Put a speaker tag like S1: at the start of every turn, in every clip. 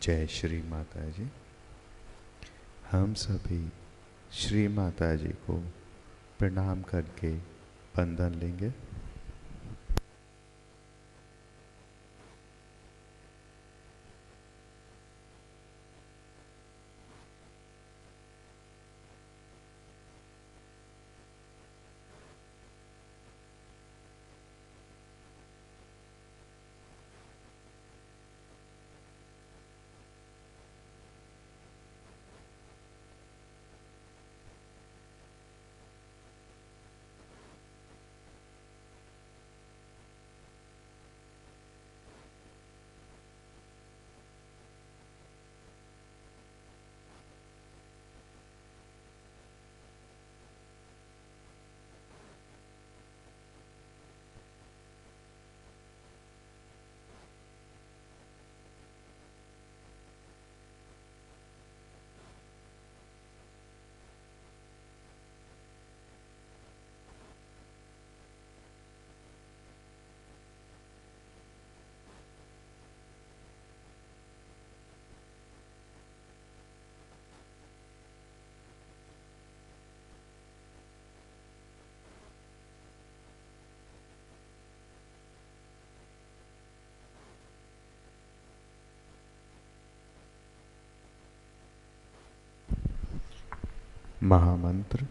S1: जय श्री माता जी। हम सभी श्री माता जी को प्रणाम करके वंदन लेंगे। महामंत्र।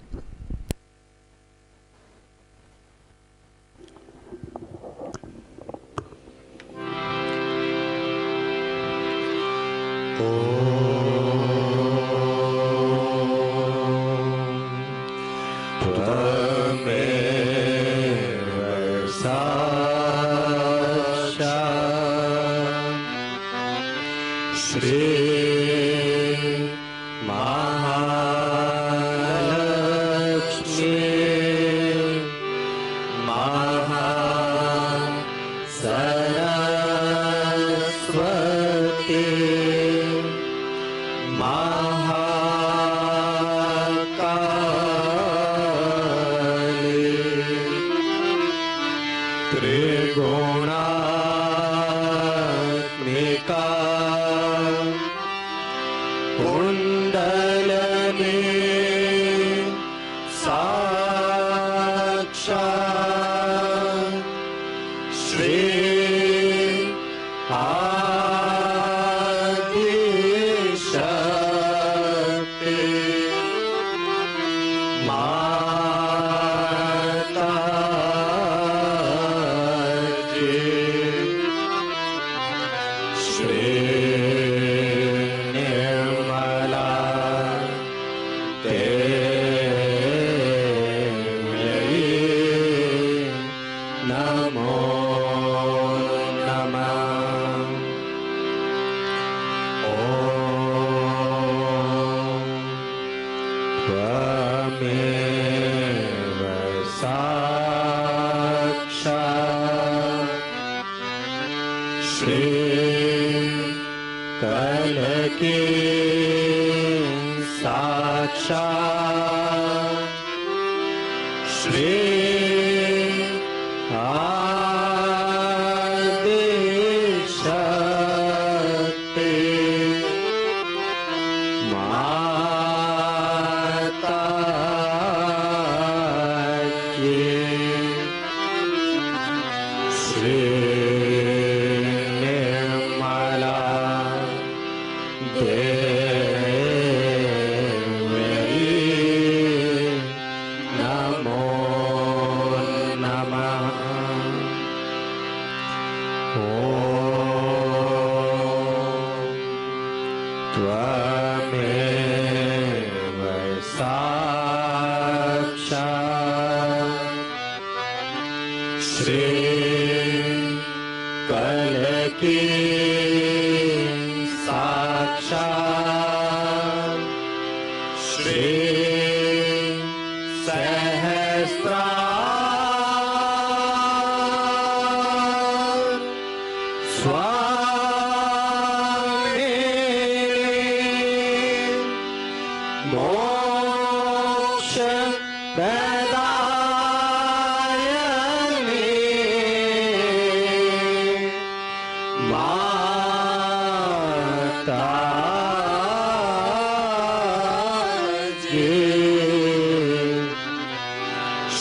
S2: माता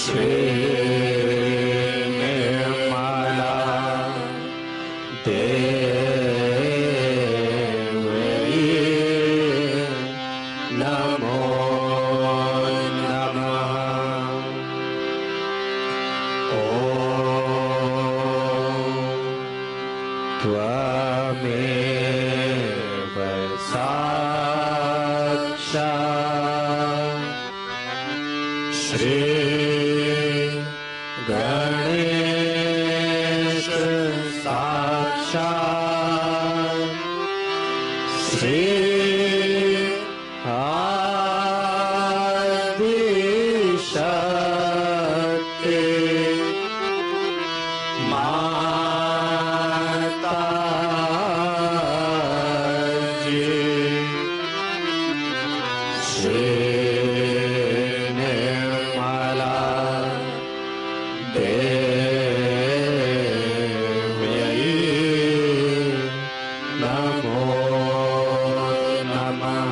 S2: Shri Nirmala Devi Namo Namah. Tvameva Sakshat Shri Ganesha Sakshat Shri Adi Shakti Mataji Shri Nirmala Devi Namo Namah.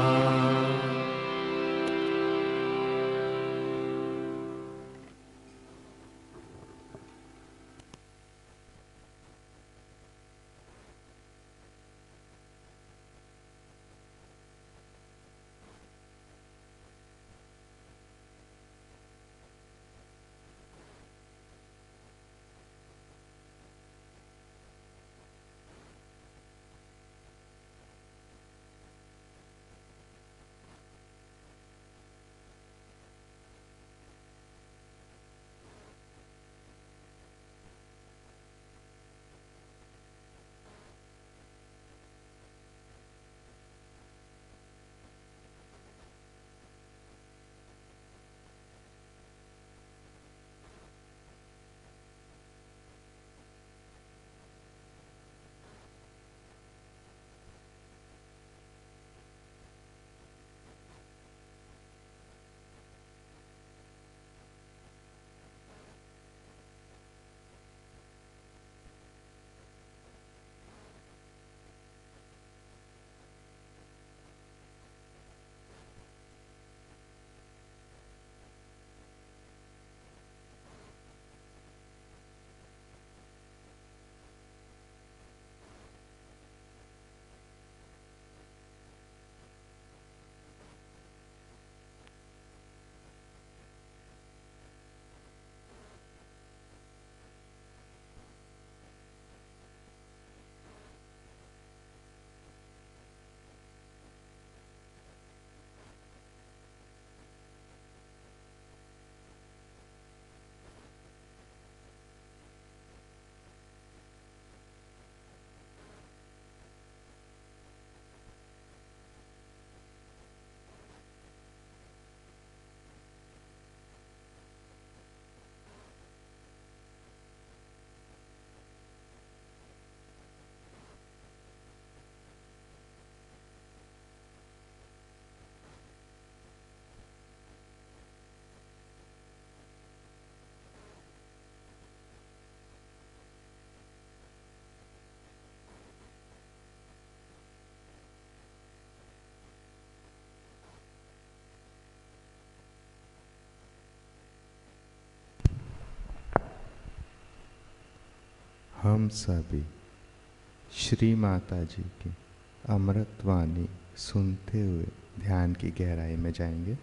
S1: हम सभी श्री माता जी की अमृत वाणी सुनते हुए ध्यान की गहराई में जाएंगे।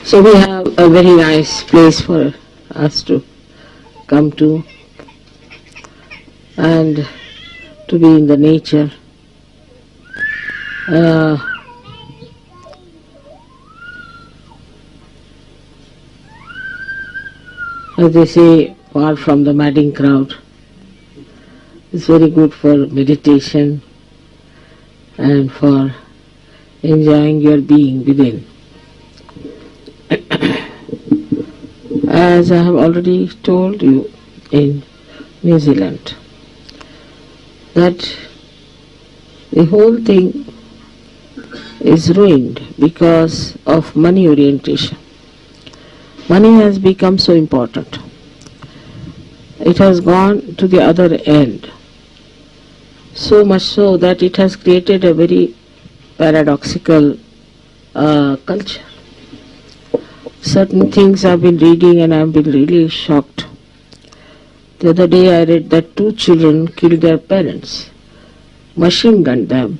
S3: So we have a very nice place for us to come to and to be in the nature. as they say, far from the madding crowd. It's very good for meditation and for enjoying your being within. As I have already told you in New Zealand, that the whole thing is ruined because of money orientation. Money has become so important. It has gone to the other end, so much so that it has created a very paradoxical culture. Certain things I've been reading and I've been really shocked. The other day I read that 2 children killed their parents, machine gunned them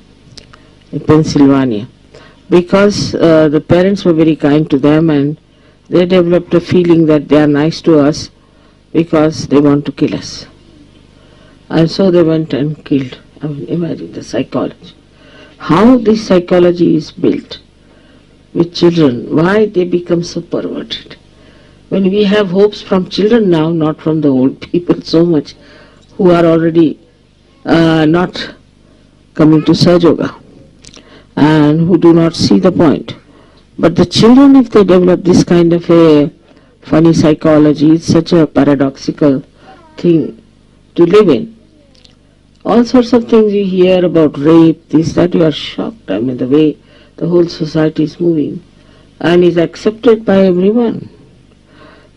S3: in Pennsylvania, because the parents were very kind to them and they developed a feeling that they are nice to us because they want to kill us. And so they went and killed. I mean, imagine the psychology. How this psychology is built with children, why they become so perverted. When we have hopes from children now, not from the old people so much, who are already not coming to Sahaja Yoga and who do not see the point. But the children, if they develop this kind of a funny psychology, it's such a paradoxical thing to live in. All sorts of things you hear about rape, this, that, you are shocked. I mean, the way the whole society is moving and is accepted by everyone.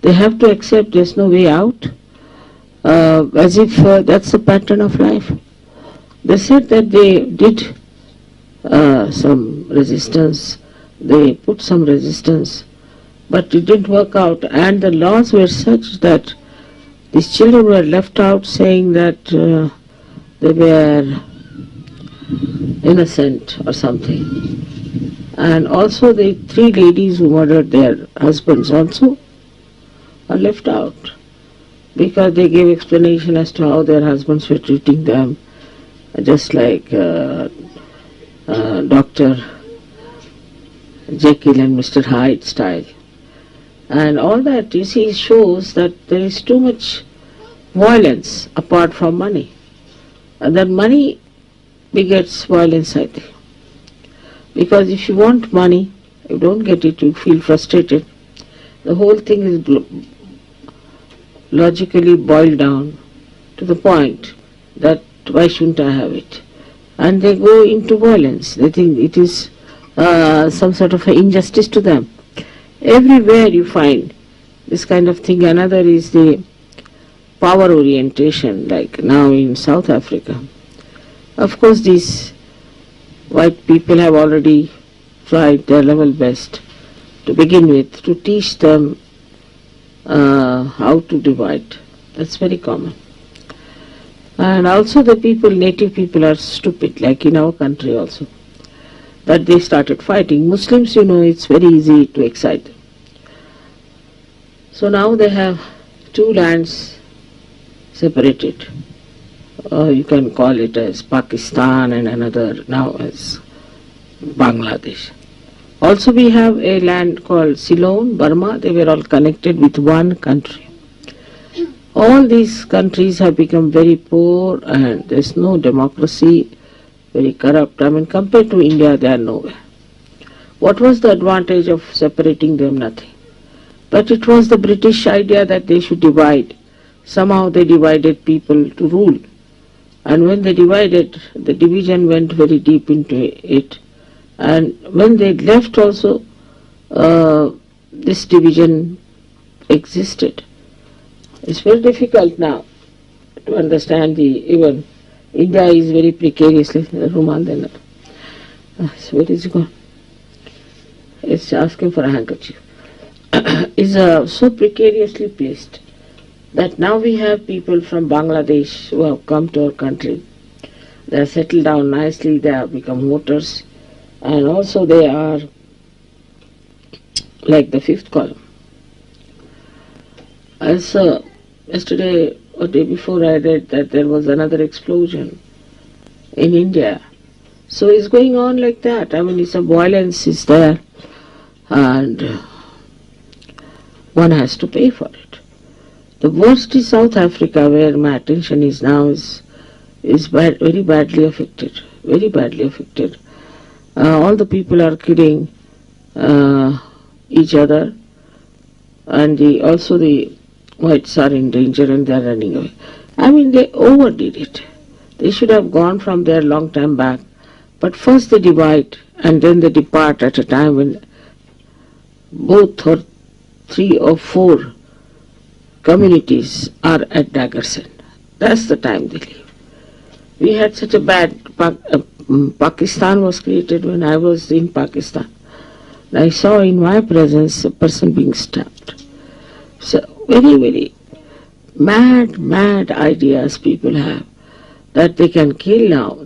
S3: They have to accept, there's no way out, as if that's the pattern of life. They said that they did some resistance, they put some resistance, but it didn't work out, and the laws were such that these children were left out, saying that they were innocent or something. And also the 3 ladies who murdered their husbands also are left out, because they gave explanation as to how their husbands were treating them, just like Dr. Jekyll and Mr. Hyde style. And all that, you see, shows that there is too much violence apart from money. And that money begets violence, I think. Because if you want money, you don't get it, you feel frustrated. The whole thing is logically boiled down to the point that why shouldn't I have it? And they go into violence. They think it is some sort of an injustice to them. Everywhere you find this kind of thing. Another is the power orientation, like now in South Africa. Of course, these white people have already tried their level best to begin with, to teach them how to divide. That's very common. And also the people, native people, are stupid, like in our country also, that they started fighting. Muslims, you know, it's very easy to excite them. So now they have 2 lands separated. You can call it as Pakistan and another now as Bangladesh. Also we have a land called Ceylon, Burma. They were all connected with one country. All these countries have become very poor and there's no democracy, very corrupt. I mean, compared to India, they are nowhere. What was the advantage of separating them? Nothing. But it was the British idea that they should divide. Somehow they divided people to rule. And when they divided, the division went very deep into it. And when they left also, this division existed. It's very difficult now to understand even India is very precariously, so where is it gone? It's asking for a handkerchief. Is so precariously placed that now we have people from Bangladesh who have come to our country. They are settled down nicely, they have become voters, and also they are like the 5th column. As yesterday or day before I read that there was another explosion in India. So it's going on like that. I mean, it's a violence is there and one has to pay for it. The worst is South Africa, where my attention is now, is very badly affected. Very badly affected. All the people are killing each other, and also the whites are in danger and they are running away. I mean, they overdid it. They should have gone from there long time back. But first they divide and then they depart at a time when both or 3 or 4 communities are at dagger's end. That's the time they leave. We had such a bad... Pakistan was created when I was in Pakistan. I saw in my presence a person being stabbed. So very, very mad ideas people have, that they can kill now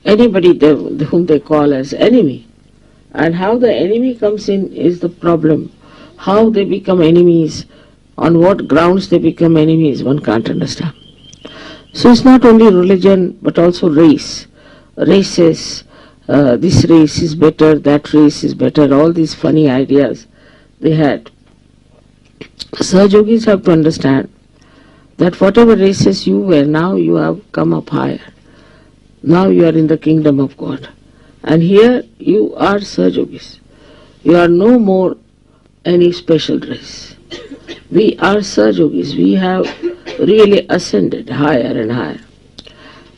S3: anybody whom they call as enemy. And how the enemy comes in is the problem. How they become enemies, on what grounds they become enemies, one can't understand. So it's not only religion but also race. Races, this race is better, that race is better, all these funny ideas they had. Saj Yogis have to understand that whatever races you were, now you have come up higher. Now you are in the kingdom of God. And here you are Saj Yogis. You are no more any special race. We are Saj Yogis. We have really ascended higher and higher.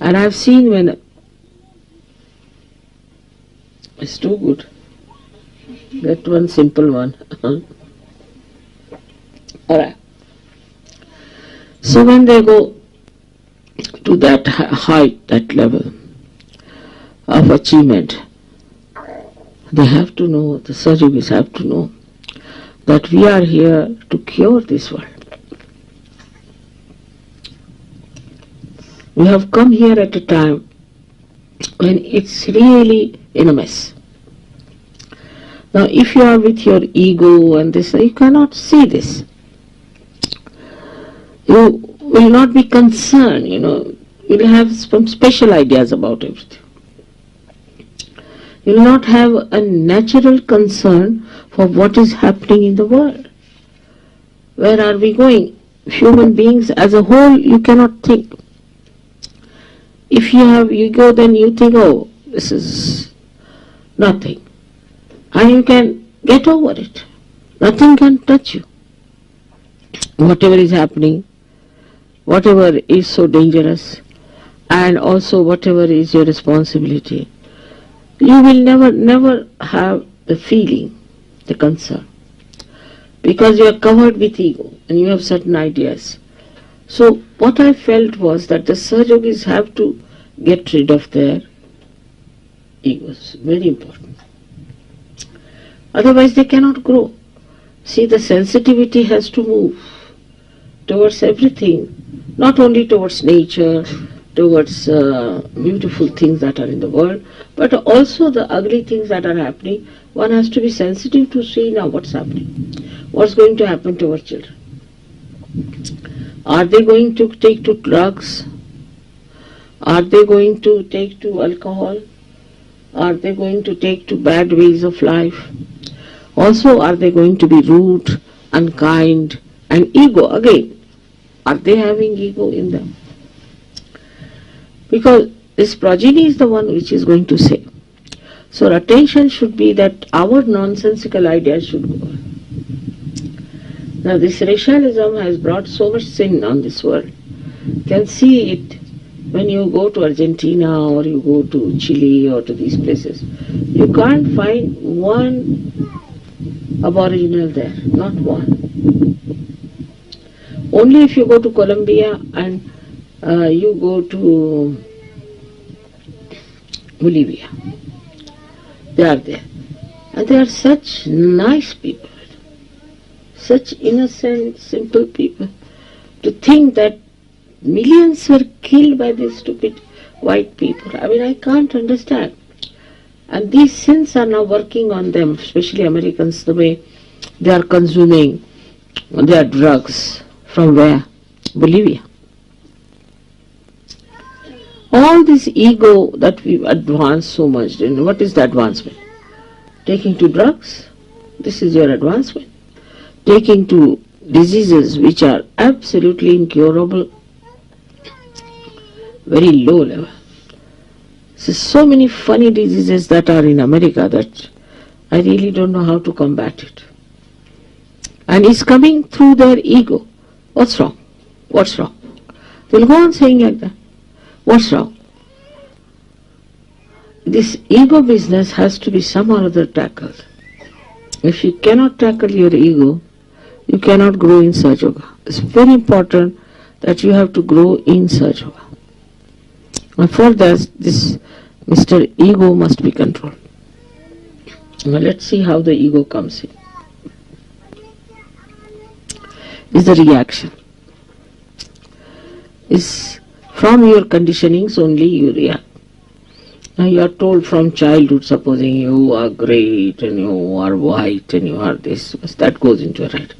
S3: And I have seen when... It's too good. That one simple one. Alright. So when they go to that height, that level of achievement, they have to know, the Saj Yogis have to know, that we are here to cure this world. We have come here at a time when it's really in a mess. Now if you are with your ego and this, you cannot see this. You will not be concerned, you will have some special ideas about everything. You will not have a natural concern for what is happening in the world. Where are we going? Human beings as a whole, you cannot think. If you have ego, then you think, oh, this is nothing. And you can get over it. Nothing can touch you. Whatever is happening, whatever is so dangerous, and also whatever is your responsibility, you will never have the feeling, the concern. Because you are covered with ego and you have certain ideas. So what I felt was that the Saj Yogis have to get rid of their egos. Very important. Otherwise they cannot grow. See, the sensitivity has to move towards everything, not only towards nature, towards beautiful things that are in the world, but also the ugly things that are happening. One has to be sensitive to see now what's happening, what's going to happen to our children. Are they going to take to drugs? Are they going to take to alcohol? Are they going to take to bad ways of life? Also, are they going to be rude, unkind, and ego again? Are they having ego in them? Because this progeny is the one which is going to say. So attention should be that our nonsensical ideas should go on. Now this racialism has brought so much sin on this world. You can see it when you go to Argentina or you go to Chile or to these places. You can't find one aboriginal there, not one. Only if you go to Colombia and you go to Bolivia, they are there. And they are such nice people, such innocent, simple people. To think that millions were killed by these stupid white people, I mean, I can't understand. And these sins are now working on them, especially Americans, the way they are consuming their drugs. From where? Bolivia. All this ego that we've advanced so much, what is the advancement? Taking to drugs? This is your advancement. Taking to diseases which are absolutely incurable, very low level. So many funny diseases that are in America that I really don't know how to combat it. And it's coming through their ego. What's wrong? What's wrong? They'll go on saying like that. What's wrong? This ego business has to be somehow or other tackled. If you cannot tackle your ego, you cannot grow in Sahaja Yoga. It's very important that you have to grow in Sahaja Yoga. And for that, this Mr. Ego must be controlled. Now let's see how the ego comes in. Is the reaction. Is from your conditionings only you react. Now you are told from childhood, supposing you are great and you are white and you are this, that goes into your head.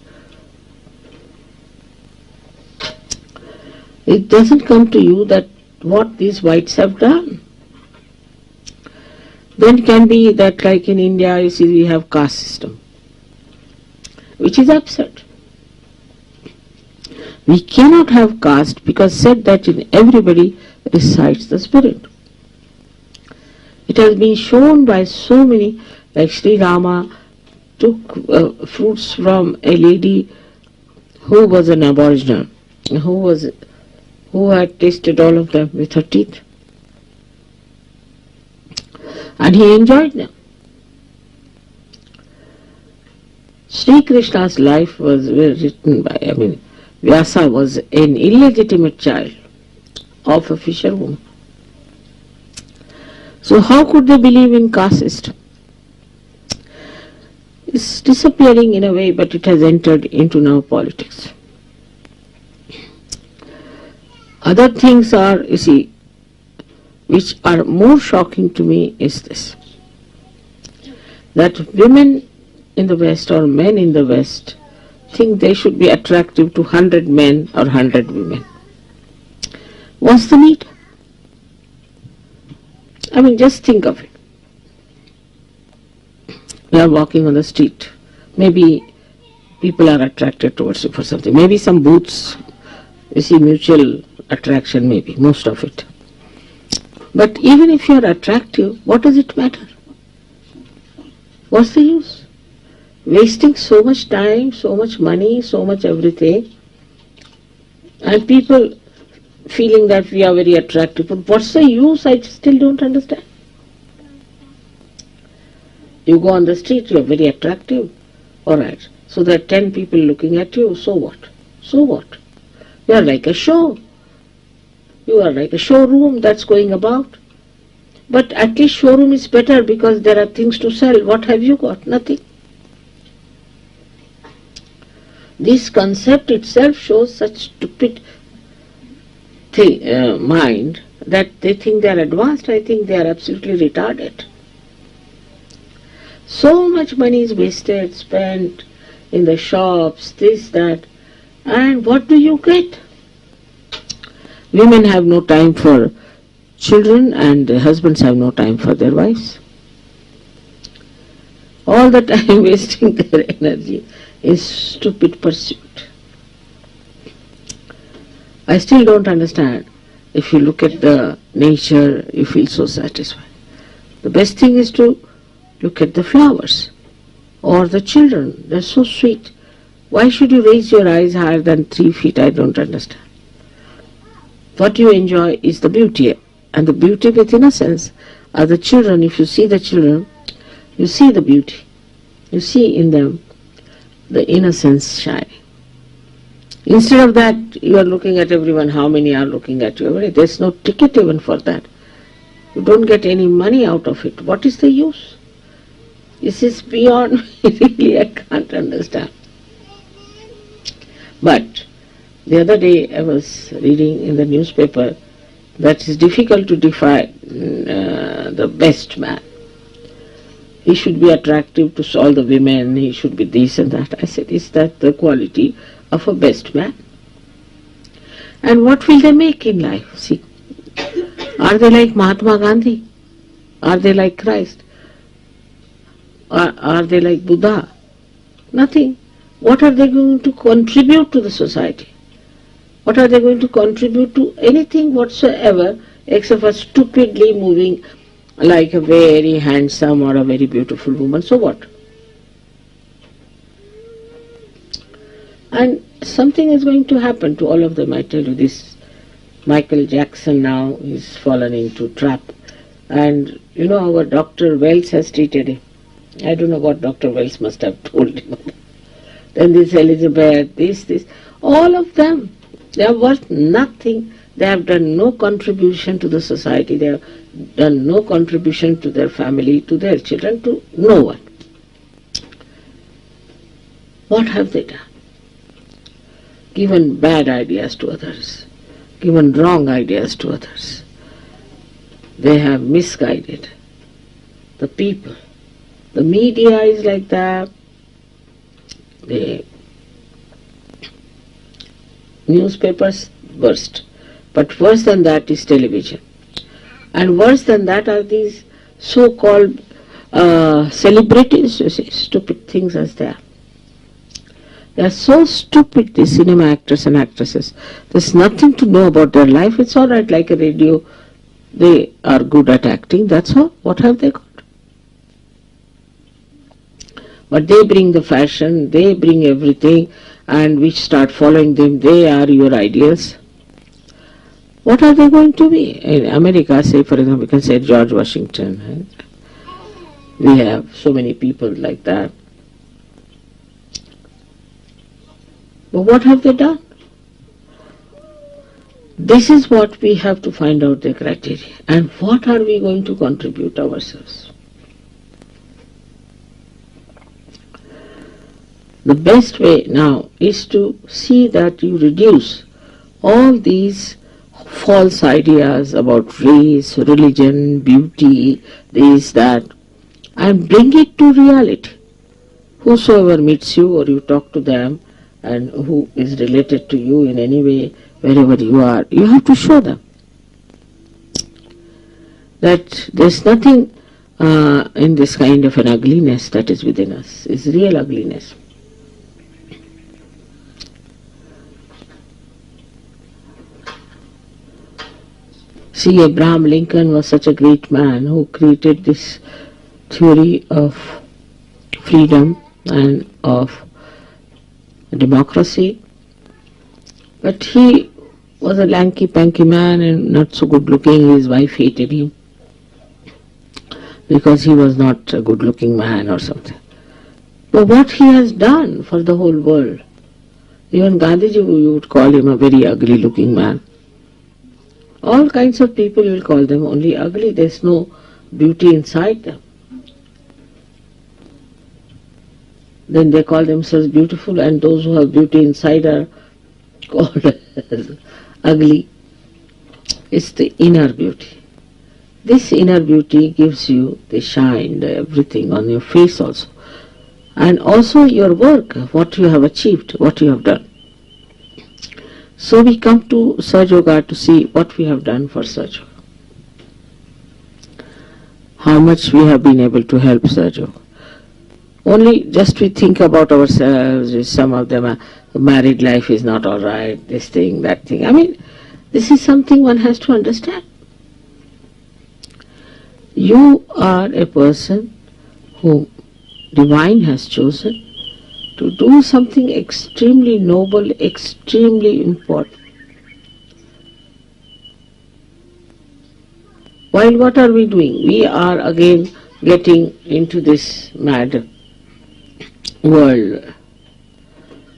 S3: It doesn't come to you that what these whites have done. Then it can be that like in India, you see we have caste system, which is absurd. We cannot have caste because said that in everybody resides the spirit. It has been shown by so many, like Shri Rama took fruits from a lady who was an aboriginal, who had tasted all of them with her teeth. And he enjoyed them. Sri Krishna's life was written by, Vyasa was an illegitimate child of a fisherwoman. So how could they believe in caste system? It's disappearing in a way, but it has entered into now politics. Other things are, you see, which are more shocking to me is this, that women in the West or men in the West think they should be attractive to 100 men or 100 women. What's the need? Just think of it. You are walking on the street. Maybe people are attracted towards you for something. Maybe some booths, you see mutual attraction, maybe, most of it. But even if you are attractive, what does it matter? What's the use? Wasting so much time, so much money, so much everything, and people feeling that we are very attractive. But what's the use? I still don't understand. You go on the street, you are very attractive. Alright. So there are 10 people looking at you. So what? So what? You are like a show. You are like a showroom that's going about. But at least showroom is better because there are things to sell. What have you got? Nothing. This concept itself shows such stupid mind that they think they are advanced. I think they are absolutely retarded. So much money is wasted, spent in the shops, this, that, and what do you get? Women have no time for children and husbands have no time for their wives. All the time wasting their energy in stupid pursuit. I still don't understand. If you look at the nature, you feel so satisfied. The best thing is to look at the flowers or the children. They're so sweet. Why should you raise your eyes higher than 3 feet? I don't understand. What you enjoy is the beauty. And the beauty with innocence are the children. If you see the children, you see the beauty. You see in them the innocence shining. Instead of that, you are looking at everyone, how many are looking at you. There's no ticket even for that. You don't get any money out of it. What is the use? This is beyond, really, I can't understand. But the other day I was reading in the newspaper that it's difficult to define the best man. He should be attractive to all the women, he should be this and that. I said, is that the quality of a best man? And what will they make in life? See, are they like Mahatma Gandhi? Are they like Christ? Are they like Buddha? Nothing. What are they going to contribute to the society? What are they going to contribute to anything whatsoever except for stupidly moving like a very handsome or a very beautiful woman? So what? And something is going to happen to all of them, I tell you. This Michael Jackson now is fallen into trap. And you know, our Dr. Wells has treated him. I don't know what Dr. Wells must have told him. Then this Elizabeth, this, all of them, they are worth nothing. They have done no contribution to the society. They have done no contribution to their family, to their children, to no one. What have they done? Given bad ideas to others, given wrong ideas to others. They have misguided the people. The media is like that. The newspapers burst. But worse than that is television. And worse than that are these so-called celebrities, you see, stupid things as they are. They are so stupid, these cinema actors and actresses. There's nothing to know about their life. It's all right, like a radio. They are good at acting, that's all. What have they got? But they bring the fashion, they bring everything, and we start following them. They are your ideals. What are they going to be? In America, say for example, we can say George Washington. Right? We have so many people like that. But what have they done? This is what we have to find out the criteria. And what are we going to contribute ourselves? The best way now is to see that you reduce all these false ideas about race, religion, beauty, this, that, and bring it to reality. Whosoever meets you or you talk to them and who is related to you in any way, wherever you are, you have to show them that there's nothing in this kind of an ugliness that is within us. It's real ugliness. See, Abraham Lincoln was such a great man who created this theory of freedom and of democracy. But he was a lanky-panky man and not so good-looking. His wife hated him because he was not a good-looking man or something. But what he has done for the whole world, even Gandhiji, you would call him a very ugly-looking man. All kinds of people will call them only ugly. There's no beauty inside them. Then they call themselves beautiful, and those who have beauty inside are called as ugly. It's the inner beauty. This inner beauty gives you the shine, the everything on your face also. And also your work, what you have achieved, what you have done. So we come to Sahaja Yoga to see what we have done for Sahaja Yoga. How much we have been able to help Sahaja Yoga. Only just we think about ourselves, some of them married life is not all right, this thing, that thing. I mean, this is something one has to understand. You are a person who Divine has chosen to do something extremely noble, extremely important. While what are we doing? We are again getting into this mad world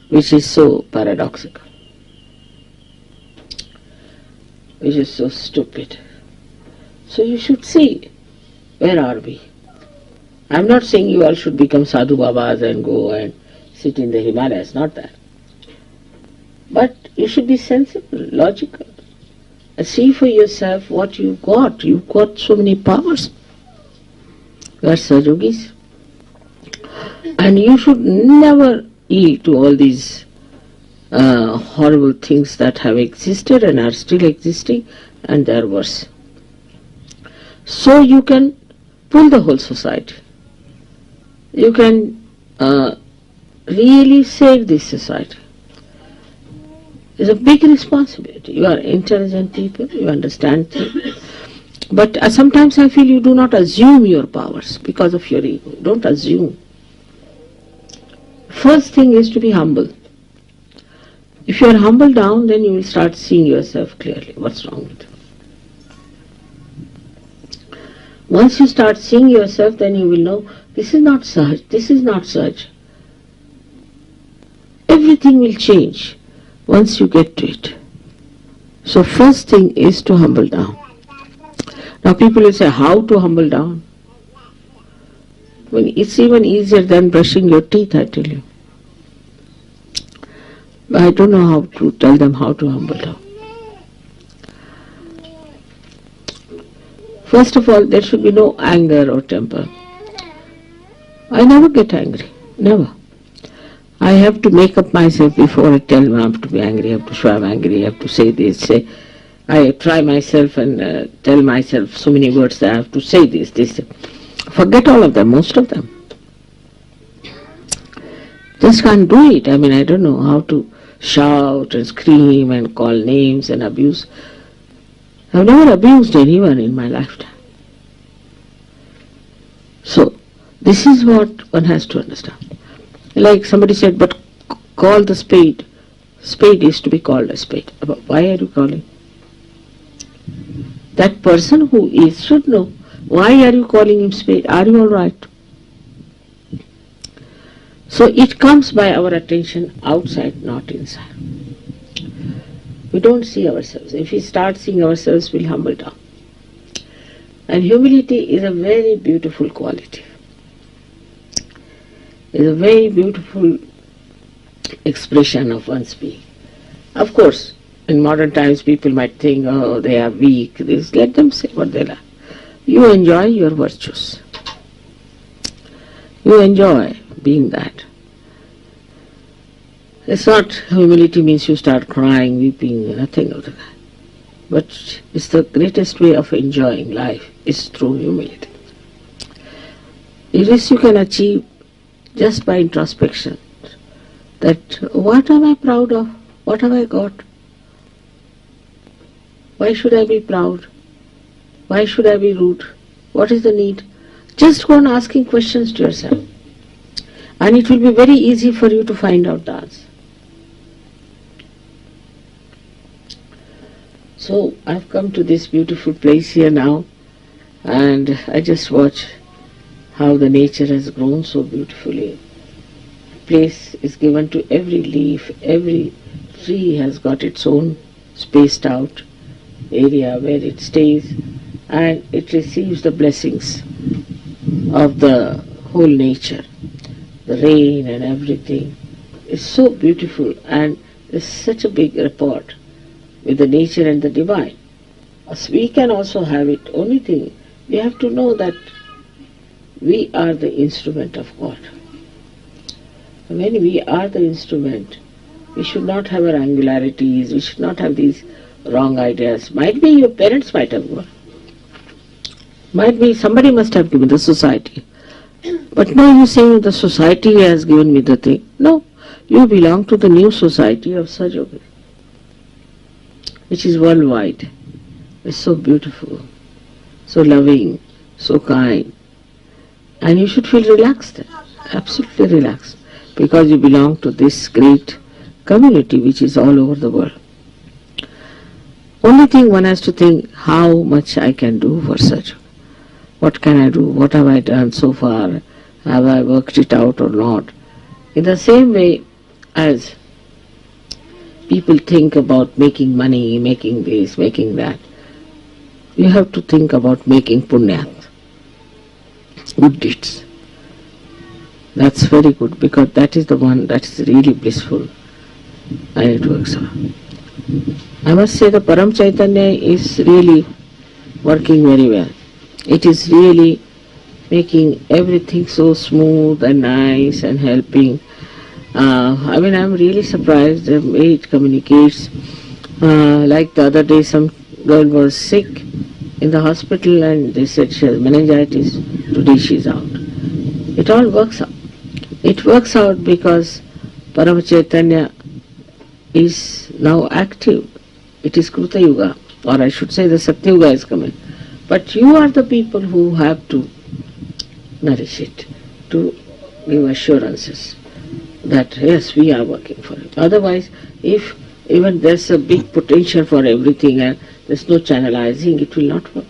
S3: which is so paradoxical, which is so stupid. So you should see, where are we? I'm not saying you all should become sadhu babas and go and sit in the Himalayas, not that. But you should be sensible, logical, and see for yourself what you've got. You've got so many powers. You are Yogis. And you should never yield to all these horrible things that have existed and are still existing, and they are worse. So you can pull the whole society. You can really save this society. It's a big responsibility. You are intelligent people, you understand things. But sometimes I feel you do not assume your powers because of your ego. Don't assume. First thing is to be humble. If you are humble down, then you will start seeing yourself clearly. What's wrong with you? Once you start seeing yourself, then you will know, this is not such, this is not such. Everything will change once you get to it. So first thing is to humble down. Now people will say, how to humble down? Well, it's even easier than brushing your teeth, I tell you. I don't know how to tell them how to humble down. First of all, there should be no anger or temper. I never get angry. Never. I have to make up myself before I tell them I have to be angry, I have to show I'm angry, I have to say this, say. I try myself and tell myself so many words that I have to say this. Forget all of them, most of them. Just can't do it. I mean, I don't know how to shout and scream and call names and abuse. I've never abused anyone in my lifetime. So, this is what one has to understand. Like somebody said, but call the spade. Spade is to be called a spade. Why are you calling? That person who is should know. Why are you calling him spade? Are you all right? So it comes by our attention outside, not inside. We don't see ourselves. If we start seeing ourselves, we'll humble down. And humility is a very beautiful quality. It's a very beautiful expression of one's being. Of course, in modern times people might think, oh, they are weak. Let them say what they like. You enjoy your virtues. You enjoy being that. It's not humility means you start crying, weeping, nothing of the kind. But it's the greatest way of enjoying life is through humility. This you can achieve just by introspection. That what am I proud of? What have I got? Why should I be proud? Why should I be rude? What is the need? Just go on asking questions to yourself. And it will be very easy for you to find out the answer. So I've come to this beautiful place here now, and I just watch how the nature has grown so beautifully. Place is given to every leaf, every tree has got its own spaced out area where it stays, and it receives the blessings of the whole nature. The rain and everything is so beautiful, and there's such a big rapport with the nature and the divine. As we can also have it. Only thing, we have to know that we are the instrument of God. When we are the instrument, we should not have our angularities, we should not have these wrong ideas. Might be your parents might have gone. Might be somebody must have given, the society. But now you saying the society has given me the thing. No, you belong to the new society of Sahaja, which is worldwide. It's so beautiful, so loving, so kind. And you should feel relaxed, absolutely relaxed, because you belong to this great community which is all over the world. Only thing one has to think, how much I can do for such. What can I do? What have I done so far? Have I worked it out or not? In the same way as people think about making money, making this, making that, you have to think about making punya, good deeds. That's very good, because that is the one that is really blissful, and it works out. I must say the Param Chaitanya is really working very well. It is really making everything so smooth and nice and helping. I mean, I'm really surprised the way it communicates. Like the other day, some girl was sick in the hospital and they said she has meningitis. Today she's out. It all works out. It works out because Parama Chaitanya is now active. It is Kruta Yuga, or I should say the Sakti Yuga is coming. But you are the people who have to nourish it, to give assurances that yes, we are working for it. Otherwise, if even there's a big potential for everything and there's no channelizing, it will not work.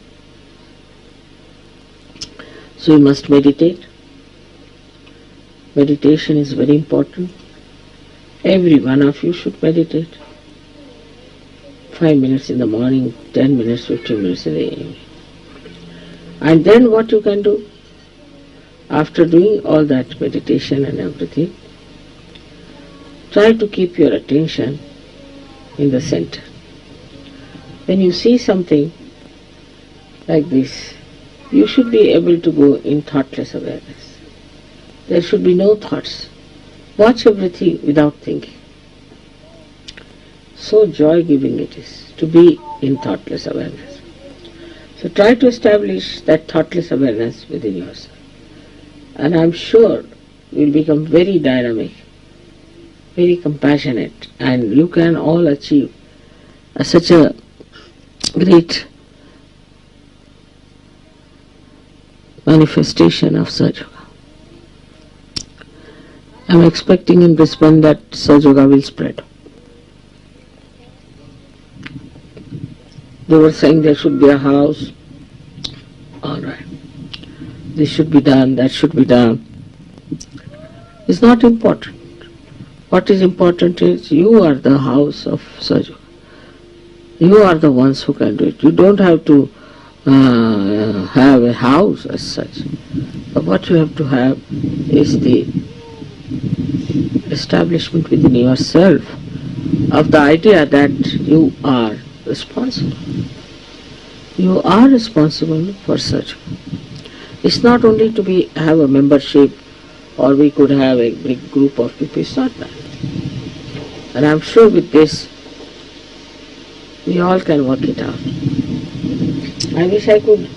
S3: So you must meditate. Meditation is very important. Every one of you should meditate. 5 minutes in the morning, 10 minutes, 15 minutes in the evening. And then what you can do, after doing all that meditation and everything, try to keep your attention in the center. When you see something like this, you should be able to go in thoughtless awareness. There should be no thoughts. Watch everything without thinking. So joy-giving it is to be in thoughtless awareness. So try to establish that thoughtless awareness within yourself. And I'm sure you will become very dynamic, very compassionate, and you can all achieve such a great manifestation of Sahaja Yoga. I'm expecting in Brisbane that Sahaja Yoga will spread. They were saying there should be a house. All right. This should be done, that should be done. It's not important. What is important is you are the house of Sahaja Yoga. You are the ones who can do it. You don't have to have a house as such. But what you have to have is the establishment within yourself of the idea that you are responsible. You are responsible for such. It's not only to have a membership or we could have a big group of people. It's not that. And I'm sure with this we all can work it out. I wish I could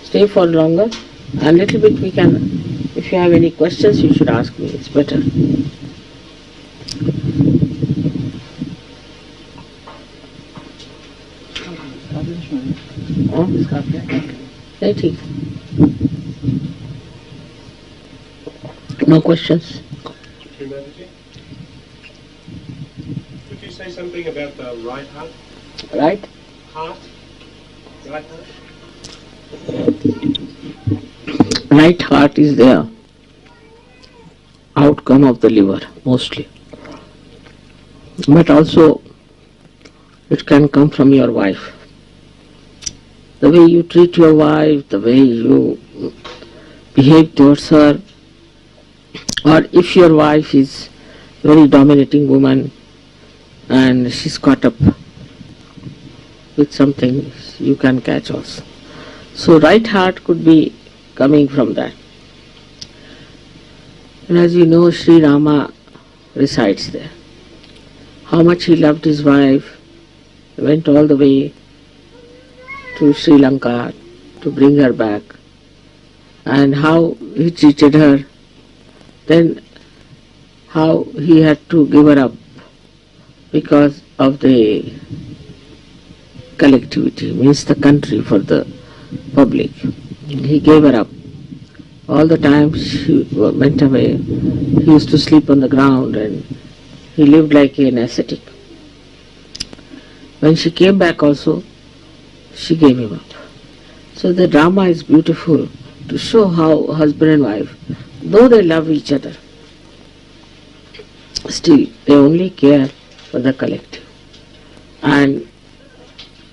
S3: stay for longer. A little bit we can, if you have any questions you should ask me. It's better. नहीं ठीक. No questions.
S4: Could you say something about the right heart?
S3: Right?
S4: Heart? Right heart?
S3: Right heart is the outcome of the liver mostly. But also it can come from your wife. The way you treat your wife, the way you behave towards her, or if your wife is a very dominating woman and she's caught up with something, you can catch also. So right heart could be coming from that. And as you know, Sri Rama resides there. How much he loved his wife, he went all the way to Sri Lanka to bring her back, and how he treated her, then how he had to give her up because of the collectivity, means the country, for the public. He gave her up. All the time she went away, he used to sleep on the ground and he lived like an ascetic. When she came back also, she gave him up. So the drama is beautiful to show how husband and wife, though they love each other, still they only care for the collective. And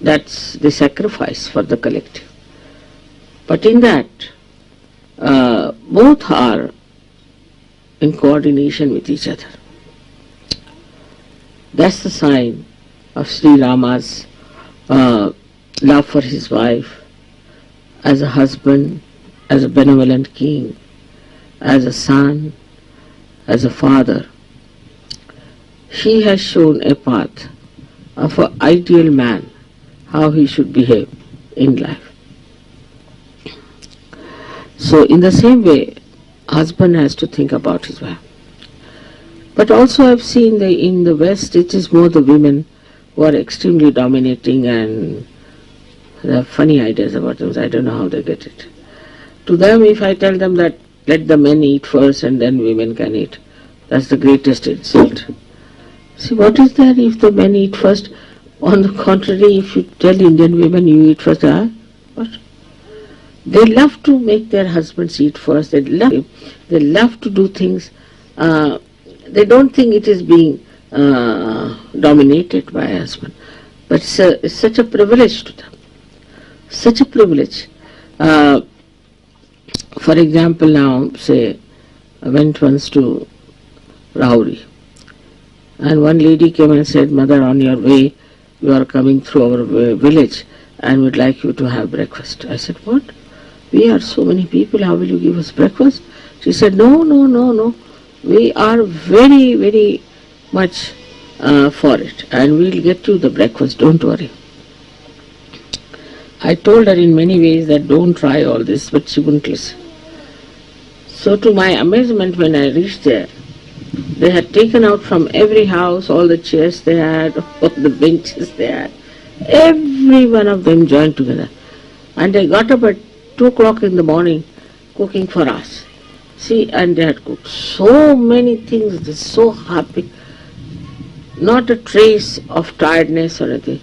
S3: that's the sacrifice for the collective. But in that, both are in coordination with each other. That's the sign of Sri Rama's love for his wife, as a husband, as a benevolent king, as a son, as a father. He has shown a path of an ideal man, how he should behave in life. So in the same way, husband has to think about his wife. But also I've seen in the West it is more the women who are extremely dominating and they have funny ideas about them. I don't know how they get it. To them, if I tell them that let the men eat first and then women can eat, that's the greatest insult. See, what is there if the men eat first? On the contrary, if you tell Indian women you eat first, what? They love to make their husbands eat first. They love to do things. They don't think it is being dominated by a husband. But it's such a privilege to them. Such a privilege. For example, now, say, I went once to Rauri. And one lady came and said, Mother, on your way, you are coming through our village and we'd like you to have breakfast. I said, what? We are so many people, how will you give us breakfast? She said, no. We are very, very much for it and we'll get you the breakfast, don't worry. I told her in many ways that don't try all this, but she wouldn't listen. So to my amazement, when I reached there, they had taken out from every house all the chairs they had, all the benches they had. Every one of them joined together. And they got up at 2 o'clock in the morning cooking for us. See, and they had cooked so many things, they're so happy. Not a trace of tiredness or anything.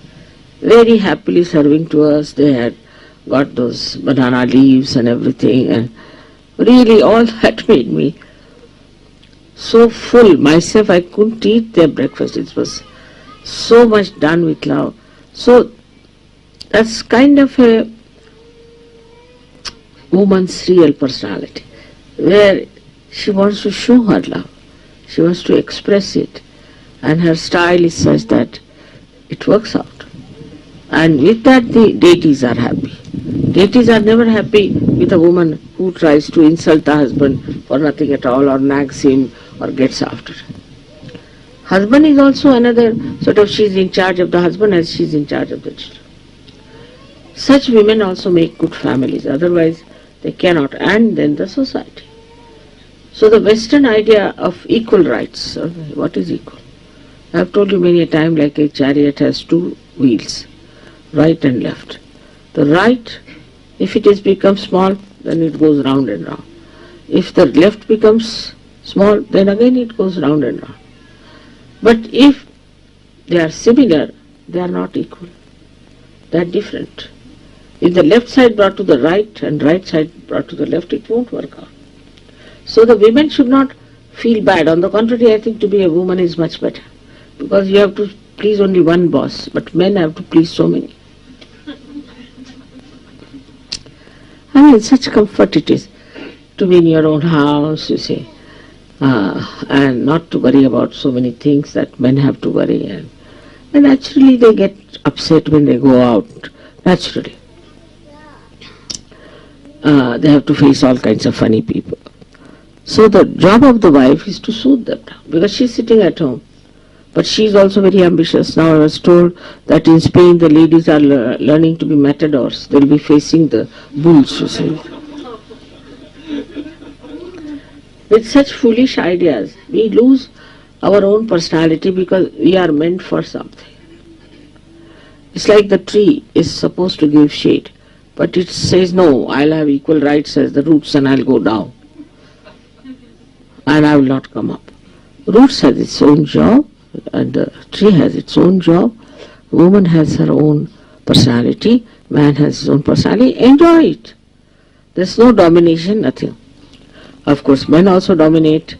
S3: Very happily serving to us. They had got those banana leaves and everything, and really all that made me so full. Myself, I couldn't eat their breakfast. It was so much done with love. So that's kind of a woman's real personality, where she wants to show her love. She wants to express it. And her style is such that it works out. And with that, the deities are happy. Deities are never happy with a woman who tries to insult the husband for nothing at all, or nags him, or gets after him. Husband is also another sort of, she's in charge of the husband as she's in charge of the children. Such women also make good families, otherwise they cannot. And then the society. So the Western idea of equal rights, what is equal? I have told you many a time, like a chariot has 2 wheels, right and left. The right, if it becomes small, then it goes round and round. If the left becomes small, then again it goes round and round. But if they are similar, they are not equal. They are different. If the left side brought to the right and right side brought to the left, it won't work out. So the women should not feel bad. On the contrary, I think to be a woman is much better. Because you have to please only one boss, but men have to please so many. I mean, such comfort it is to be in your own house, you see, and not to worry about so many things that men have to worry. And naturally they get upset when they go out, naturally. They have to face all kinds of funny people. So the job of the wife is to soothe them down, because she's sitting at home. But she is also very ambitious. Now I was told that in Spain the ladies are learning to be matadors. They will be facing the bulls, you see. With such foolish ideas, we lose our own personality because we are meant for something. It's like the tree is supposed to give shade, but it says, no, I'll have equal rights as the roots and I'll go down. And I will not come up. Roots has its own job. And the tree has its own job, woman has her own personality, man has his own personality. Enjoy it. There's no domination, nothing. Of course, men also dominate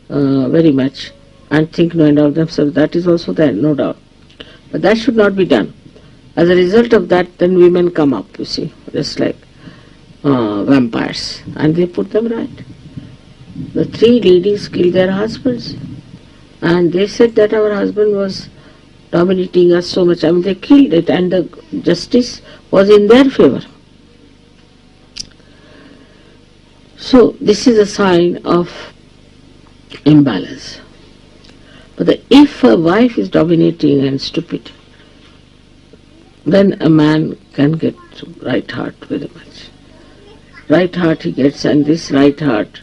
S3: very much and think no end of themselves. That is also there, no doubt. But that should not be done. As a result of that, then women come up, you see, just like vampires, and they put them right. The 3 ladies killed their husbands. And they said that our husband was dominating us so much. I mean, they killed it, and the justice was in their favor. So this is a sign of imbalance. But if a wife is dominating and stupid, then a man can get right heart very much. Right heart he gets, and this right heart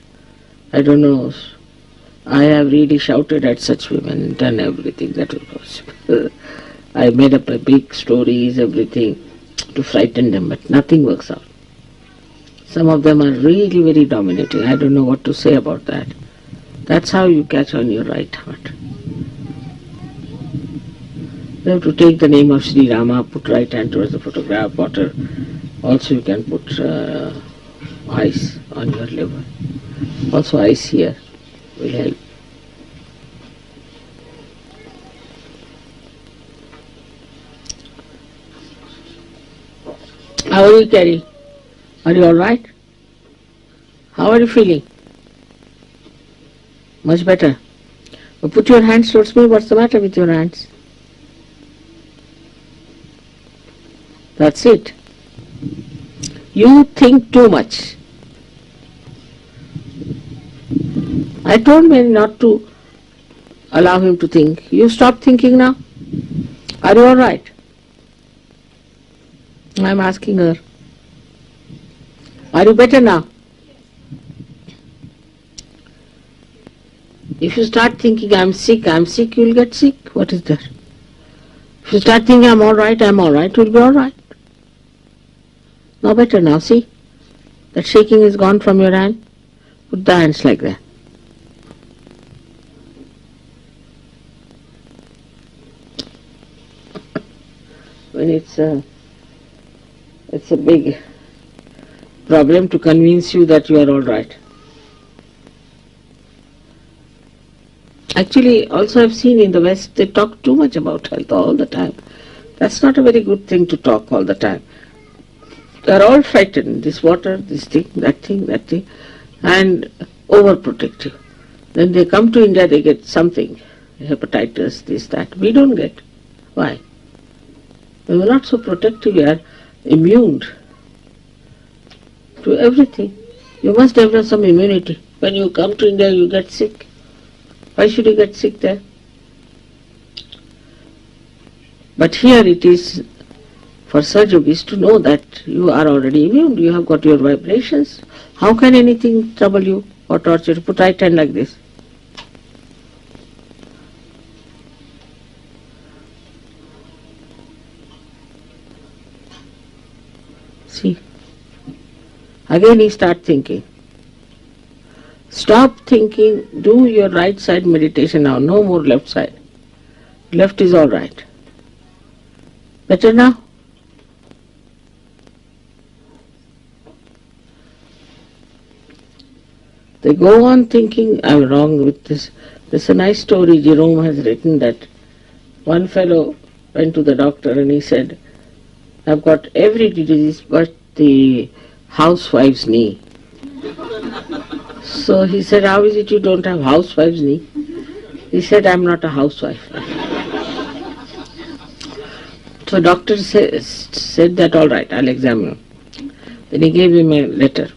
S3: I don't know. I have really shouted at such women and done everything that was possible. I made up a big stories, everything, to frighten them, but nothing works out. Some of them are really very dominating. I don't know what to say about that. That's how you catch on your right heart. You have to take the name of Shri Rama, put right hand towards the photograph, water. Also you can put ice on your liver. Also ice here will help. How are you, Carrie? Are you all right? How are you feeling? Much better. Well, put your hands towards me. What's the matter with your hands? That's it. You think too much. I told Mary not to allow him to think. You stop thinking now? Are you all right? I'm asking her. Are you better now? If you start thinking I'm sick, you'll get sick. What is that? If you start thinking I'm all right, you'll be all right. Now better now, see? That shaking is gone from your hand. Put the hands like that. When it's a big problem to convince you that you are all right. Actually, also I've seen in the West, they talk too much about health all the time. That's not a very good thing to talk all the time. They're all frightened, this water, this thing, and overprotective. Then they come to India, they get something, hepatitis, this, that. We don't get. Why? We are not so protective, we are immune to everything. You must develop some immunity. When you come to India, you get sick. Why should you get sick there? But here it is for such yogis to know that you are already immune, you have got your vibrations. How can anything trouble you or torture you? Put right hand like this. See? Again you start thinking. Stop thinking, do your right side meditation now, no more left side. Left is all right. Better now? They go on thinking, I'm wrong with this. There's a nice story Jerome has written that one fellow went to the doctor and he said, I've got every disease but the housewife's knee. So he said, how is it you don't have housewife's knee? He said, I'm not a housewife. So doctor said that, all right, I'll examine him. Then he gave him a letter.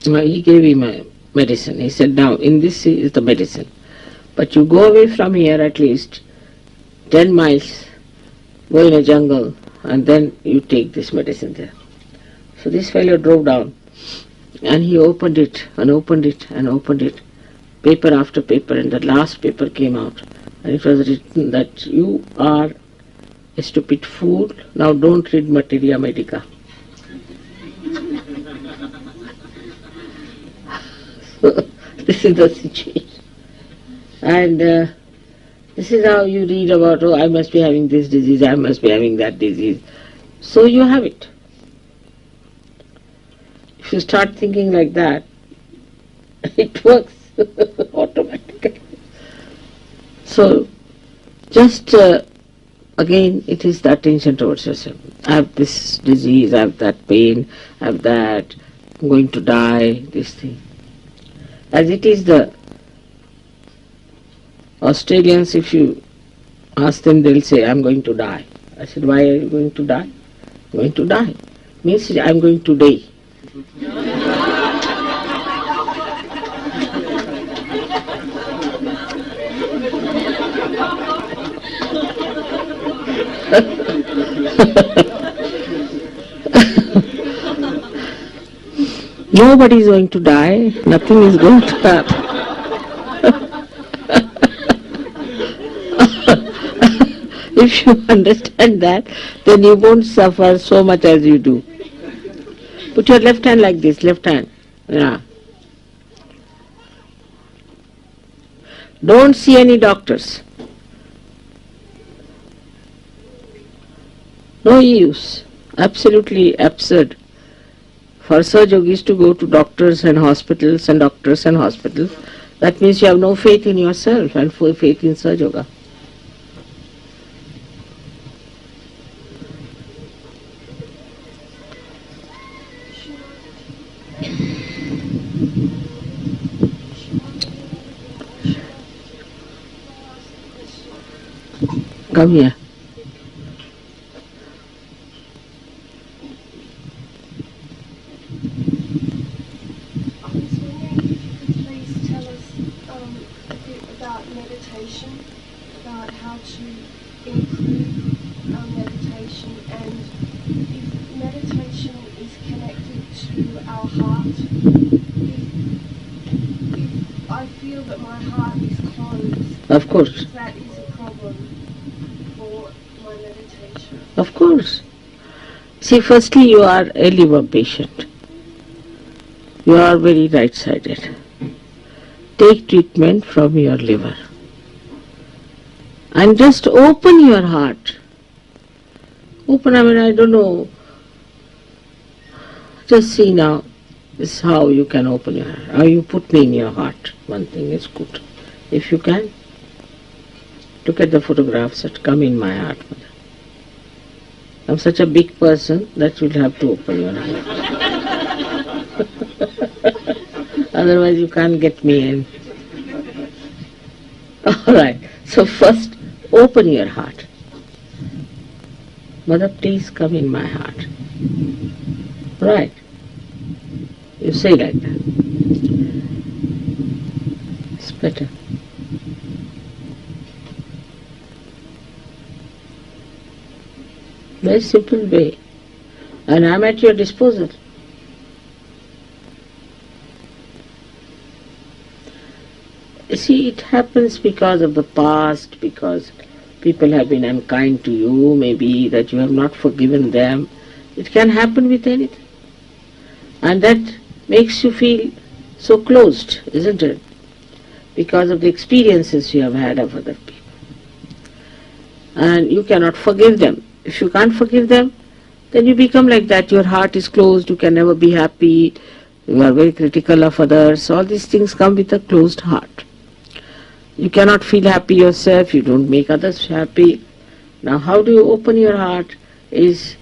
S3: He gave him a medicine. He said, now in this is the medicine. But you go away from here at least 10 miles, go in a jungle, and then you take this medicine there. So this fellow drove down and he opened it and opened it and opened it, paper after paper, and the last paper came out. And it was written that you are a stupid fool, now don't read Materia Medica. So this is the situation. And this is how you read about, oh, I must be having this disease, I must be having that disease. So you have it. If you start thinking like that, it works automatically. So just again, it is the attention towards yourself. I have this disease, I have that pain, I have that, I'm going to die, this thing. As it is the Australians, if you ask them, they'll say, I'm going to die. I said, why are you going to die? I'm going to die. Means I'm going to die. Nobody is going to die, nothing is going to happen. If you understand that, then you won't suffer so much as you do. Put your left hand like this, left hand. Yeah. Don't see any doctors. No use. Absolutely absurd for such yogis to go to doctors and hospitals and doctors and hospitals. That means you have no faith in yourself and full faith in Sahaja Yoga. Come here.
S5: Please tell us a bit about meditation, about how to improve our meditation, and if meditation is connected to our heart. If I feel that my heart is closed,
S3: Of course.
S5: that is a problem for my meditation.
S3: Of course. See, firstly you are a liver patient. You are very right-sided. Take treatment from your liver. And just open your heart. Open, I don't know. Just see now, this is how you can open your heart. How you put me in your heart. One thing is good. If you can, look at the photographs that come in my heart. I'm such a big person that you'll have to open your heart. Otherwise you can't get me in. Alright, so first open your heart. Mother, please come in my heart. Right. You say like that. It's better. Very simple way. And I'm at your disposal. See, it happens because of the past, because people have been unkind to you, maybe that you have not forgiven them. It can happen with anything. And that makes you feel so closed, isn't it? Because of the experiences you have had of other people. And you cannot forgive them. If you can't forgive them, then you become like that. Your heart is closed, you can never be happy, you are very critical of others. All these things come with a closed heart. You cannot feel happy yourself, you don't make others happy. Now how do you open your heart is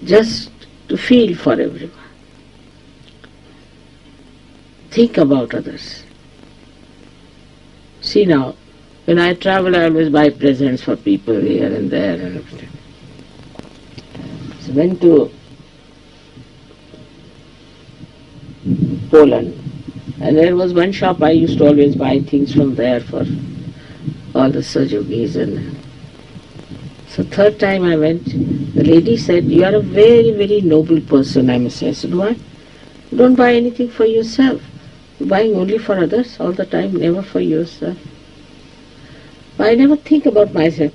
S3: just to feel for everyone. Think about others. See now, when I travel I always buy presents for people here and there and everything. So I went to Poland. And there was one shop I used to always buy things from there for all the Yogis. And so third time I went, the lady said, "You are a very, very noble person, I must say." I said, "Why? You don't buy anything for yourself. You're buying only for others all the time, never for yourself." But I never think about myself.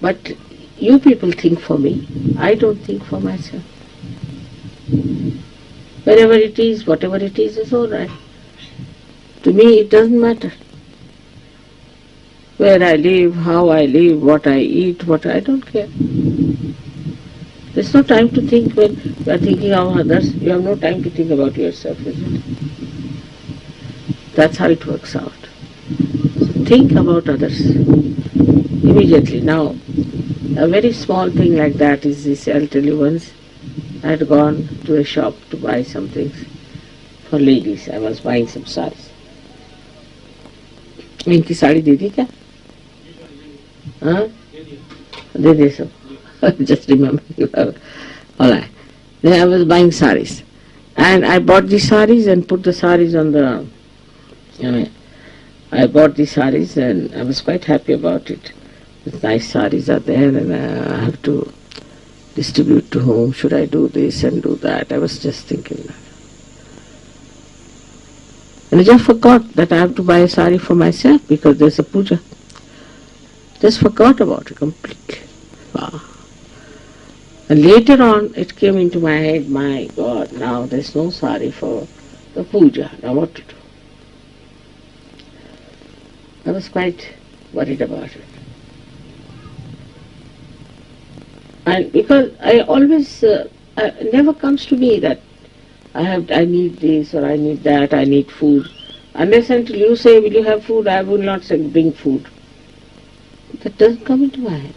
S3: But you people think for me. I don't think for myself. Wherever it is, whatever it is all right. To me it doesn't matter. Where I live, how I live, what I eat, I don't care. There's no time to think when you are thinking of others. You have no time to think about yourself, isn't it? That's how it works out. So think about others immediately. Now, a very small thing like that is this. I'll tell you once. I had gone to a shop to buy some things for ladies. I was buying some saris. इनकी साड़ी दे दी क्या? हाँ? दे दे सब. Just remember you have. Alright. Then I was buying saris. And I bought the saris and put the saris on the... I bought the saris and I was quite happy about it. The nice saris are there and I have to distribute to whom. Should I do this and do that? I was just thinking that. And I just forgot that I have to buy a sari for myself because there's a puja. Just forgot about it completely. Wow. And later on it came into my head, my God, now there's no sari for the puja. Now what to do? I was quite worried about it. And because I always, it never comes to me that I need this or I need that, I need food. Unless until you say, will you have food, I will not say, bring food. That doesn't come into my head.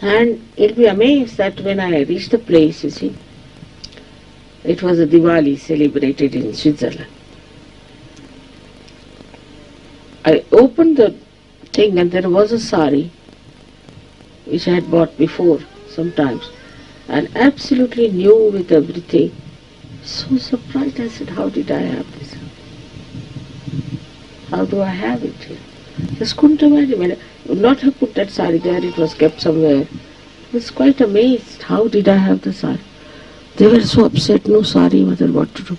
S3: And you'll be amazed that when I reached the place, you see, it was a Diwali celebrated in Switzerland. I opened the thing and there was a sari which I had bought before sometimes, and absolutely new with everything. So surprised, I said, how did I have this? How do I have it here? Just couldn't imagine. I would not have put that sari there, it was kept somewhere. I was quite amazed, how did I have the sari? They were so upset, no sari, mother, what to do?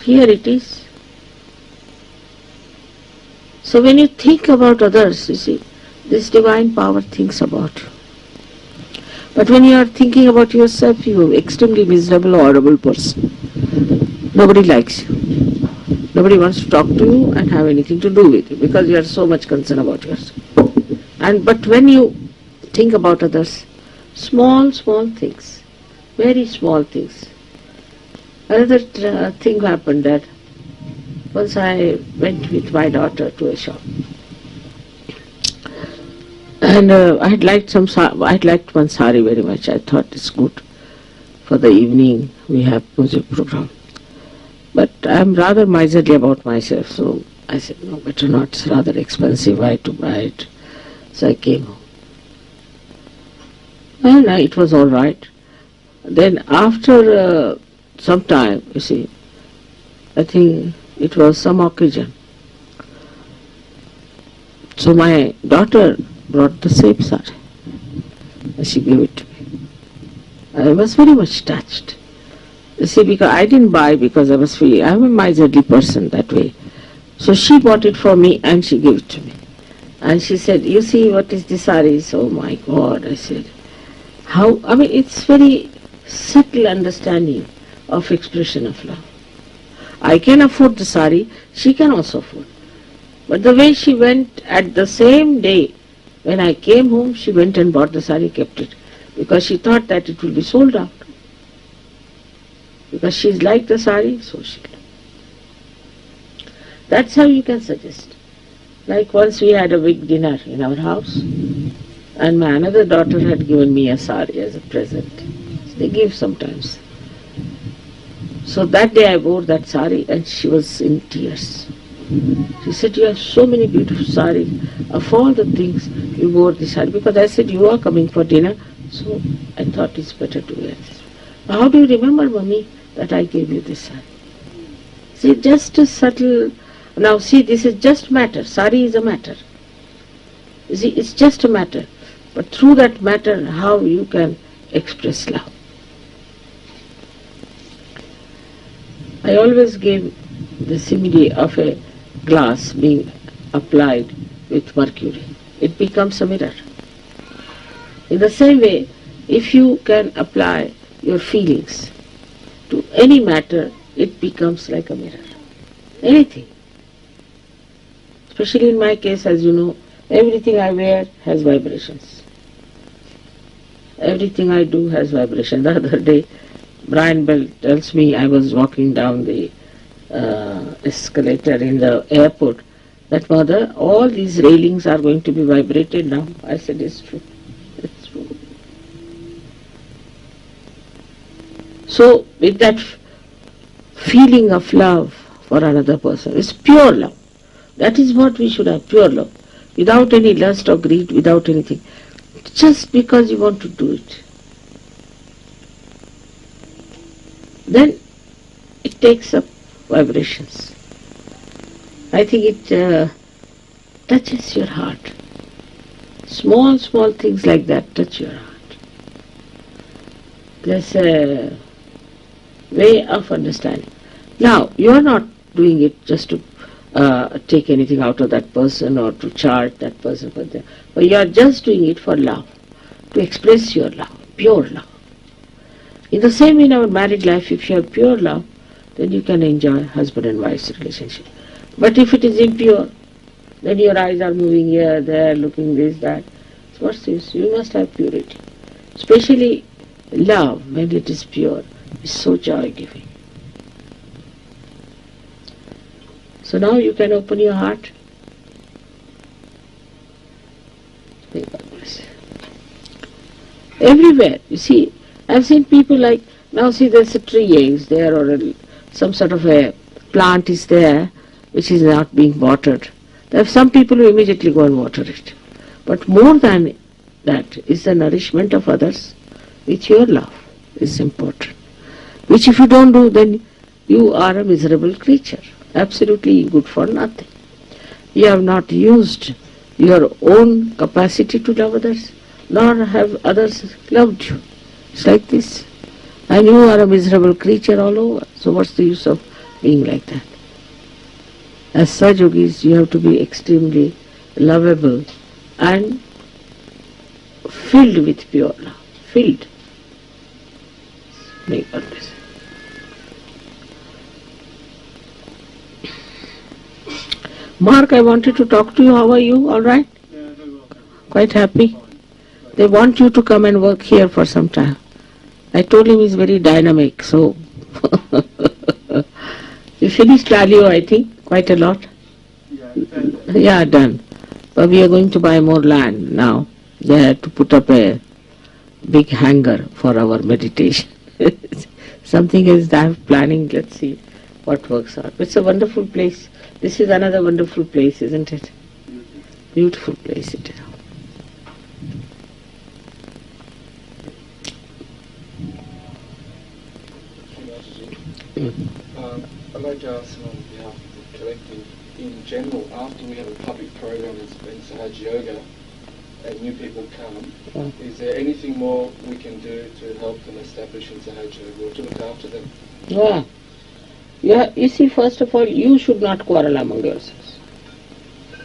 S3: Here it is. So when you think about others, you see, this divine power thinks about you. But when you are thinking about yourself, you are extremely miserable, horrible person. Nobody likes you. Nobody wants to talk to you and have anything to do with you because you are so much concerned about yourself. But when you think about others, small things, very small things. Another thing happened that once I went with my daughter to a shop. And I'd liked one sari very much. I thought it's good for the evening. We have puja program. But I'm rather miserly about myself, so I said, no, better not. It's rather expensive. I had to buy it. So I came home. And it was all right. Then after some time, you see, I think it was some occasion. So my daughter brought the same sari and she gave it to me. I was very much touched. You see, because I didn't buy because I was free. I'm a miserly person that way. So she bought it for me and she gave it to me. And she said, you see what is this sari? Oh my God, I said. How, I mean, it's very subtle understanding of expression of love. I can afford the sari, she can also afford. But the way she went at the same day, when I came home, she went and bought the sari, kept it. Because she thought that it will be sold out. Because she liked the sari, so she liked. That's how you can suggest. Like once we had a big dinner in our house, and my another daughter had given me a sari as a present. They give sometimes. So that day I wore that sari and she was in tears. She said, you have so many beautiful saris. Of all the things, you wore this sari. Because I said, you are coming for dinner, so I thought it's better to wear this. How do you remember, Mummy, that I gave you this sari? See, just a subtle... Now see, this is just matter. Sari is a matter. You see, it's just a matter. But through that matter, how you can express love. I always gave the simile of a glass being applied with mercury. It becomes a mirror. In the same way, if you can apply your feelings to any matter, it becomes like a mirror. Anything. Especially in my case, as you know, everything I wear has vibrations. Everything I do has vibration. The other day, Brian Bell tells me, I was walking down the escalator in the airport, that mother, all these railings are going to be vibrated now. I said, it's true. It's true. So, with that feeling of love for another person, it's pure love. That is what we should have, pure love. Without any lust or greed, without anything. Just because you want to do it. Then it takes up vibrations. I think it touches your heart. Small things like that touch your heart. There's a way of understanding. Now, you are not doing it just to take anything out of that person or to chart that person for them, but you are just doing it for love, to express your love, pure love. In the same way, in our married life, if you have pure love, then you can enjoy husband and wife's relationship. But if it is impure, then your eyes are moving here, there, looking this, that. So what's this? You must have purity. Especially love, when it is pure, is so joy-giving. So now you can open your heart. May God bless. Everywhere, you see, I've seen people like, now see there's a tree is there, or some sort of a plant is there which is not being watered. There are some people who immediately go and water it. But more than that is the nourishment of others with your love is important. Which if you don't do, then you are a miserable creature, absolutely good for nothing. You have not used your own capacity to love others, nor have others loved you. It's like this. And you are a miserable creature all over. So what's the use of being like that? As such yogis, you have to be extremely lovable and filled with pure love. Filled. May God bless. Mark, I wanted to talk to you. How are you? All right?
S4: Yeah, very well.
S3: Quite happy? They want you to come and work here for some time. I told him he's very dynamic, so you finished value, I think, quite a lot. Yeah, done. But we are going to buy more land now. They had to put up a big hangar for our meditation. Something is that planning. Let's see what works out. It's a wonderful place. This is another wonderful place, isn't it? Beautiful place it is.
S6: I'd like to ask on behalf of the collective, in general, after we have a public program in Sahaj Yoga and new people come, is there anything more we can do to help them establish in Sahaj Yoga or to look after them?
S3: Yeah, you see, first of all, you should not quarrel among yourselves.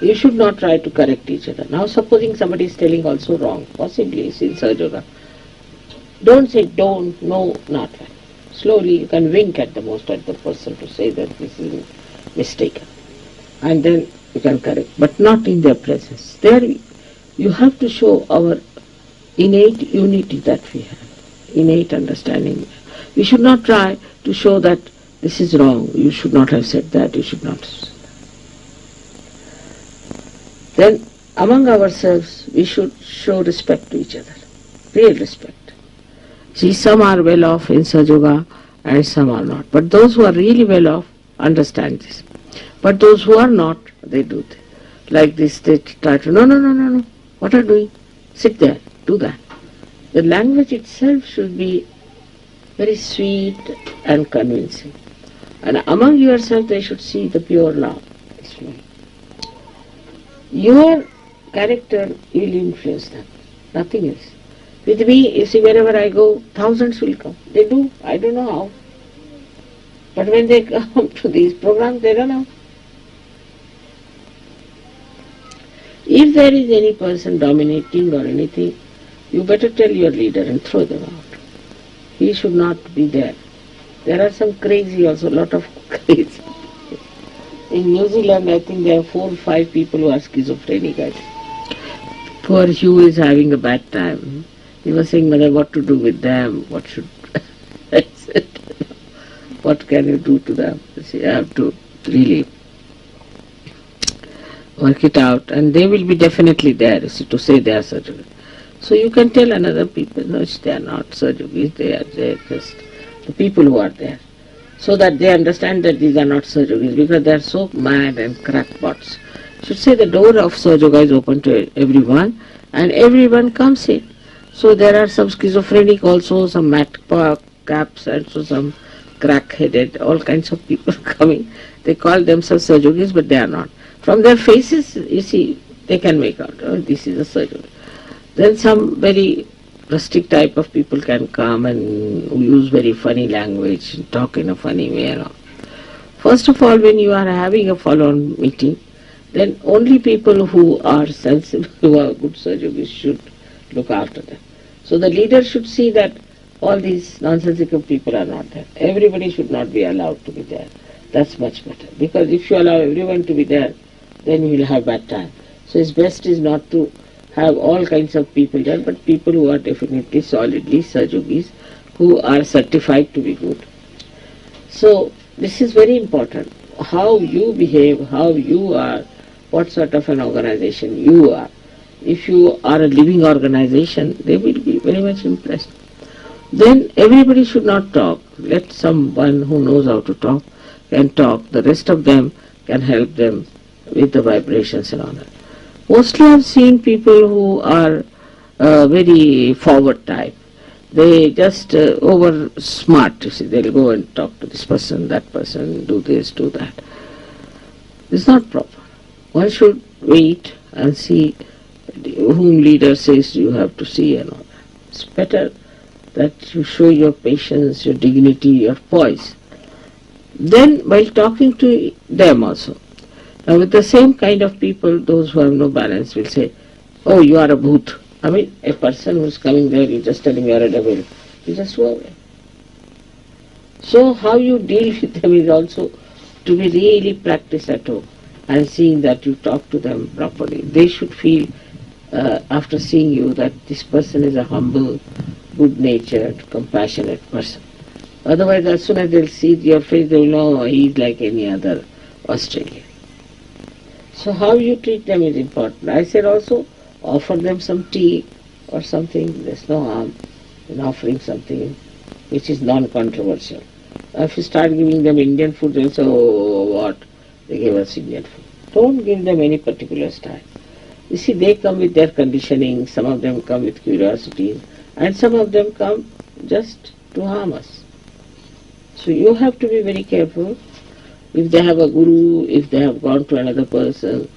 S3: You should not try to correct each other. Now, supposing somebody is telling also wrong, possibly it's in Sahaj Yoga, don't say don't, no, not that. Slowly you can wink at the most at the person to say that this is mistaken. And then you can correct, but not in their presence. There you have to show our innate unity that we have, innate understanding. We should not try to show that this is wrong, you should not have said that, you should not have said that. Then among ourselves we should show respect to each other, real respect. See, some are well off in Sahaj Yoga and some are not. But those who are really well off understand this. But those who are not, they do this. Like this, they try to, no. What are you doing? Sit there, do that. The language itself should be very sweet and convincing. And among yourself they should see the pure love. Your character will influence them, nothing else. With me, you see, wherever I go, thousands will come. They do, I don't know how. But when they come to these programs, they don't know. If there is any person dominating or anything, you better tell your leader and throw them out. He should not be there. There are some crazy also, a lot of crazy. In New Zealand, I think there are 4 or 5 people who are schizophrenic. I think. Poor Hugh is having a bad time. He was saying, Mother, what to do with them? What should I said, what can you do to them? You have to really work it out, and they will be definitely there, you see, to say they are surgery. So you can tell another people, no, they are not surgery, they are just the people who are there, so that they understand that these are not surgeries, because they are so mad and crackpots. You should say the door of Sahaj Yoga is open to everyone, and everyone comes in. So there are some schizophrenic also, some caps, and so some crack-headed, all kinds of people coming. They call themselves Sahaj Yogis, but they are not. From their faces, you see, they can make out, oh, this is a Sahaj Yogi. Then some very rustic type of people can come and use very funny language, talk in a funny way and all. First of all, when you are having a follow-on meeting, then only people who are sensible, who are good surgeons should look after them. So the leader should see that all these nonsensical people are not there. Everybody should not be allowed to be there. That's much better. Because if you allow everyone to be there, then you will have bad time. So it's best is not to have all kinds of people there, but people who are definitely solidly Yogis, who are certified to be good. So this is very important. How you behave, how you are, what sort of an organization you are. If you are a living organization, they will be very much impressed. Then everybody should not talk. Let someone who knows how to talk can talk. The rest of them can help them with the vibrations and all that. Mostly I've seen people who are very forward type. They just over smart, you see. They'll go and talk to this person, that person, do this, do that. It's not proper. One should wait and see whom leader says you have to see and all that. It's better that you show your patience, your dignity, your poise. Then while talking to them also. Now with the same kind of people, those who have no balance will say, oh, you are a bhoot. I mean, a person who's coming there, you just tell him you are a devil. You just go away. So how you deal with them is also to be really practiced at home and seeing that you talk to them properly. They should feel after seeing you that this person is a humble, good-natured, compassionate person. Otherwise, as soon as they'll see your face, they will know he's like any other Australian. So how you treat them is important. I said also, offer them some tea or something. There's no harm in offering something which is non-controversial. If you start giving them Indian food, they'll say, oh, what? They gave us Indian food. Don't give them any particular style. You see, they come with their conditioning, some of them come with curiosity, and some of them come just to harm us. So you have to be very careful. If they have a guru, if they have gone to another person,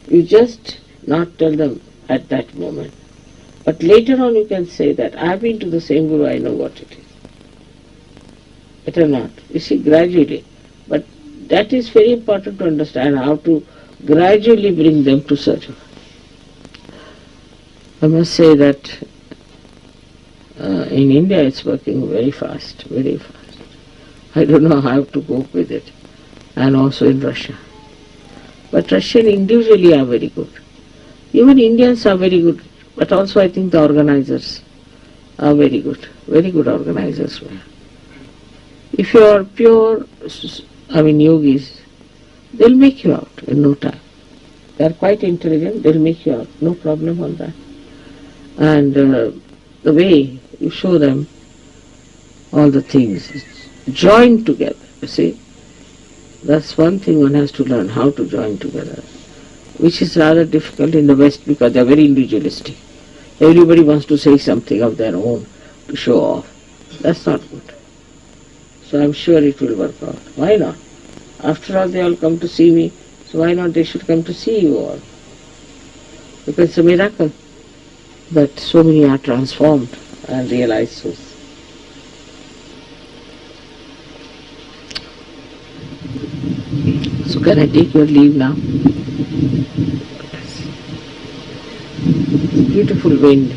S3: you just not tell them at that moment. But later on you can say that, I have been to the same guru, I know what it is. Better not. You see, gradually. But that is very important to understand, how to gradually bring them to surgery. I must say that in India it's working very fast, very fast. I don't know how to cope with it. And also in Russia. But Russian individually are very good. Even Indians are very good, but also I think the organizers are very good organizers. If you are pure, yogis, they'll make you out in no time. They are quite intelligent, they'll make you out, no problem on that. And the way you show them all the things, join together, you see. That's one thing one has to learn, how to join together, which is rather difficult in the West because they are very individualistic. Everybody wants to say something of their own to show off. That's not good. So I'm sure it will work out. Why not? After all, they all come to see me, so why not they should come to see you all? Because it's a miracle that so many are transformed and realize so. So can I take your leave now? Beautiful wind.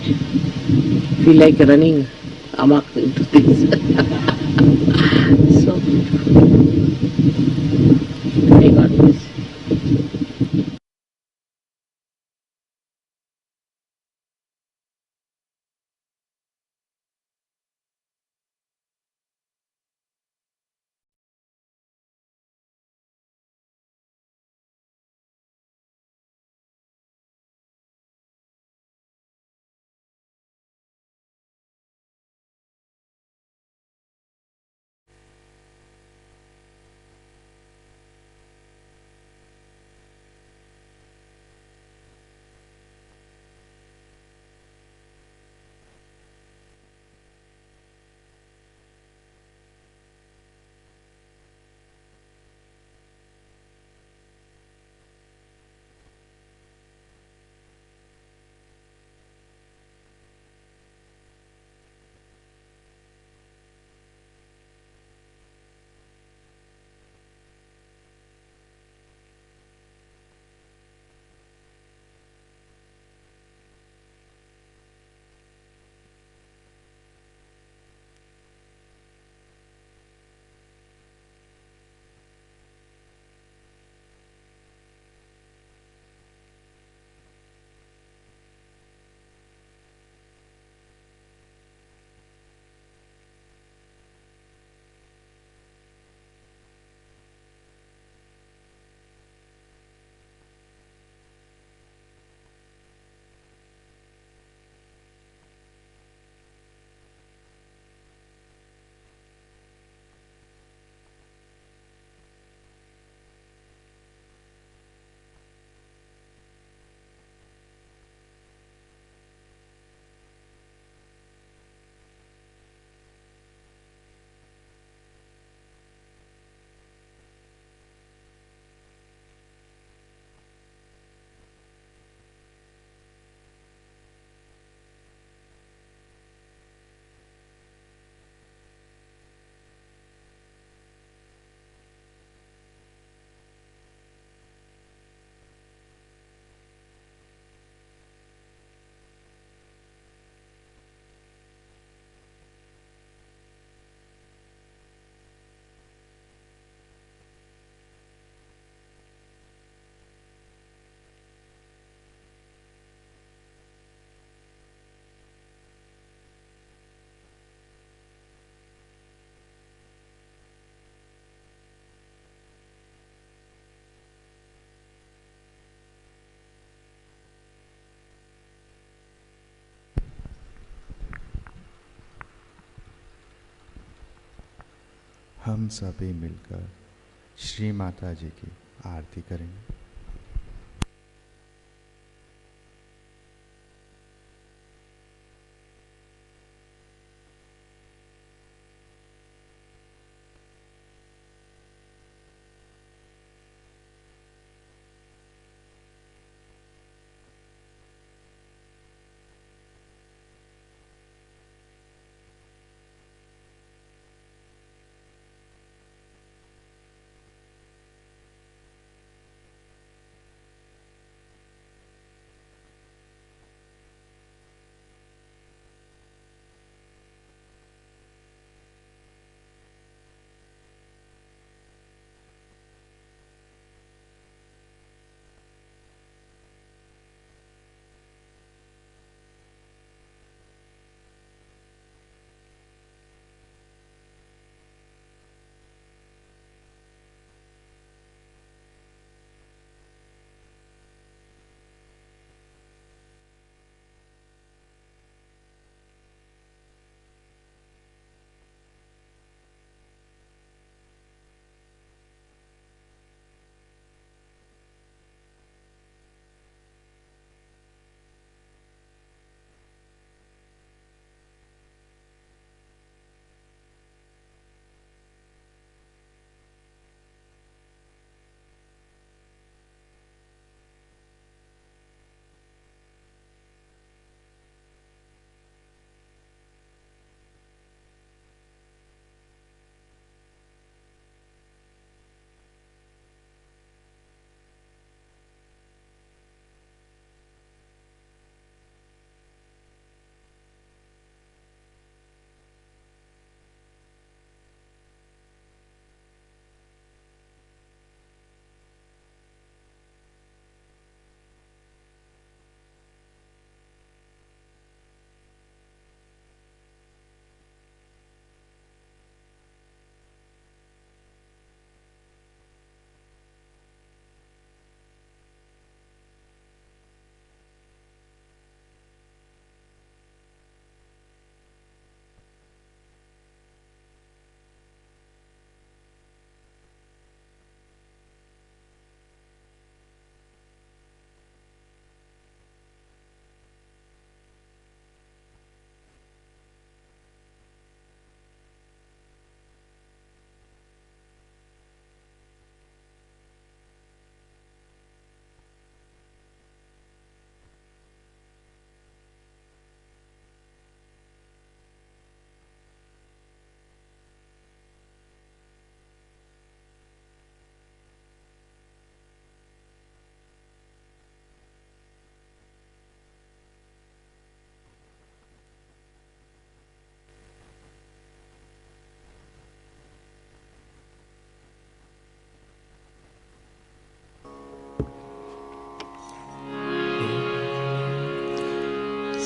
S3: Feel like running amok into things. So beautiful. May God bless you.
S1: हम सभी मिलकर श्री माता जी की आरती करेंगे।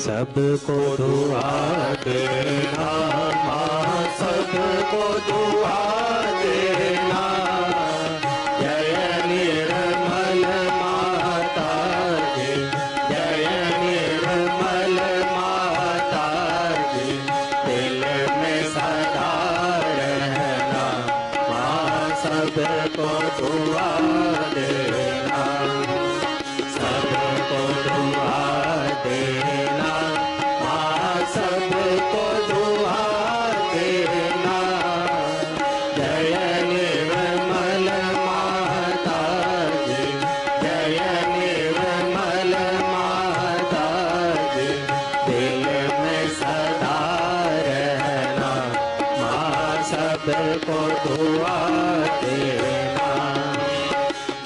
S2: सबको दुआ देना माँ, सबको दुआ देना। जय निर्मल माता जी, जय निर्मल माता जी। दिल में सदा रहना माँ, सबको दुआ देना, सबको दुआ देना, सबको दुआ देना। जय निर्मल माता जी, जय निर्मल माता जी। दिल में सदा रहना माँ, सबको दुआ देना।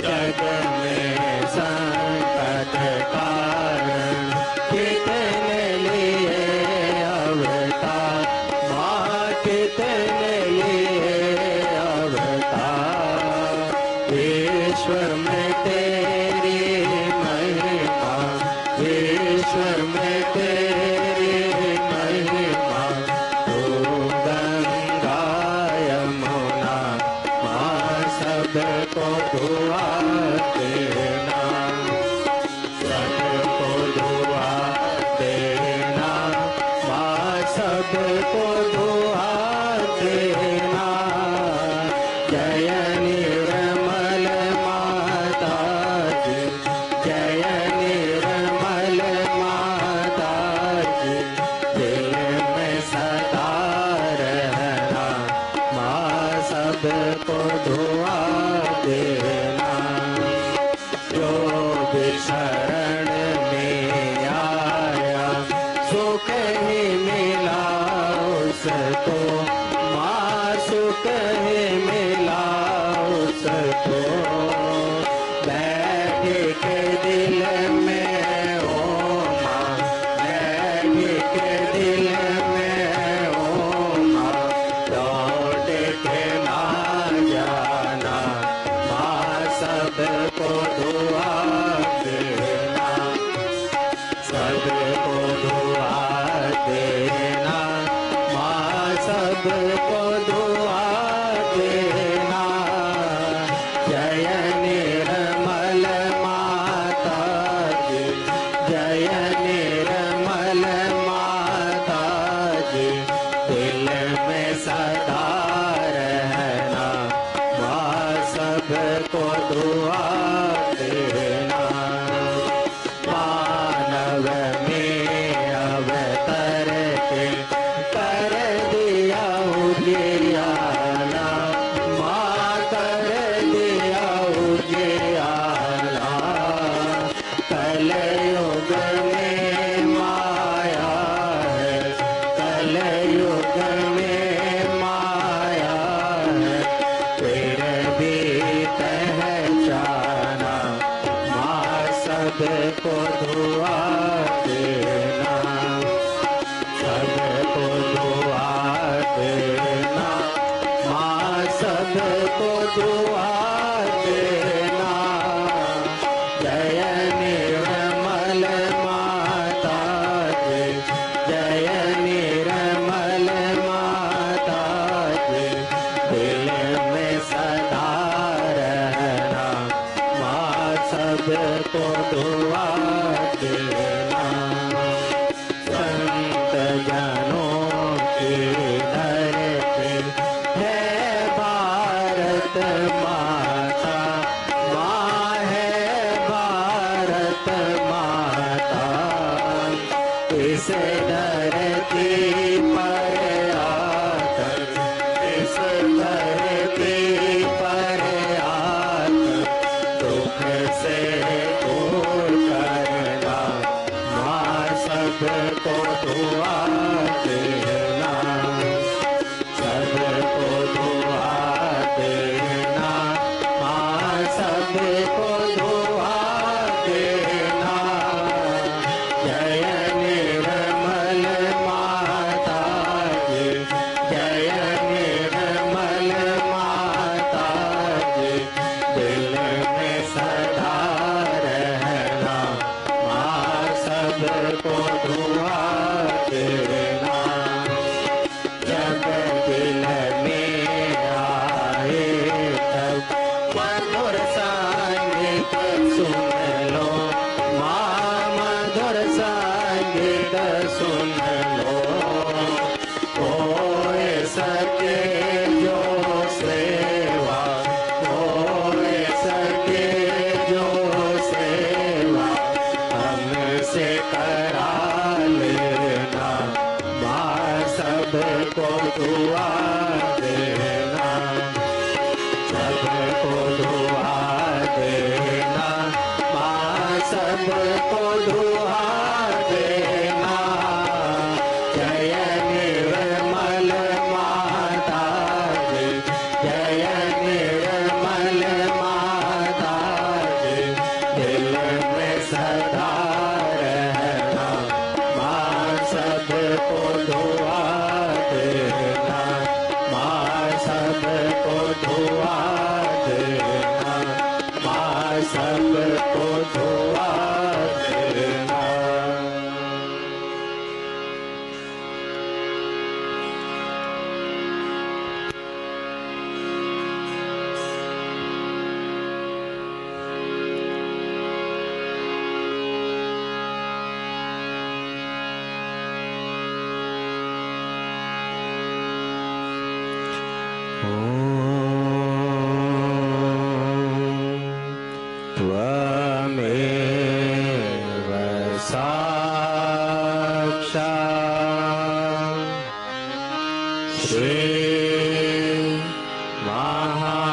S2: जग में संकट कारण कितने लिए अवतार माँ, कितने लिए अवतार। विश्व में तेरी महिमा, विश्व में तेरी महिमा। तू गंगा यमुना माँ, शरण में आया, सुख ही मिला उसको, माँ सुख ही मिला उसको। बैठ के दिल में ओ माँ, बैठ के दिल में ओ माँ, लौट के ना जाना, माँ सबको दुआ देना, सबको दुआ देना, माँ सबको दुआ देना। जय निर्मल माता जी, जय निर्मल माता जी, दिल में सदा रहना, माँ सबको दुआ देना। मानव में अवतर के कर दिया उजियाला, माँ कर दिया उजियाला। कलयुग में माया है, कलयुग में माया है, फिर भी पहचाना, माँ सबको दुआ देना, सबको दुआ देना, माँ सबको दुआ देना। जय निर्मल माता जी, जय निर्मल माता जी, दिल में सदा रहना, माँ सबको दुआ देना। संत जनों की धरती है भारत माता, माँ है भारत माता। इस धरती पर आकर, इस धरती पर आकर, दुख से दूर करना, माँ सबको दुआ देना, सबको दुआ देना, माँ सबको दुआ देना। जय निर्मल माता जी, जय निर्मल माता जी, दिल में सदा रहना, माँ सबको दुआ देना। जब दिल में आए तब मधुर संगीत सुन लो, माँ मधुर संगीत सुन लो। कोई सके जो सेवा, कोई सके जो सेवा, हमसे करा लेना, माँ सबको दुआ देना, सबको दुआ देना, माँ सबको दुआ देना। जय निर्मल माता जी, जय निर्मल माता जी, दिल में सदा रहना, माँ सबको दुआ देना, माँ सबको दुआ देना, माँ सबको दुआ देना। त्वमेव साक्षात् श्री महालक्ष्मी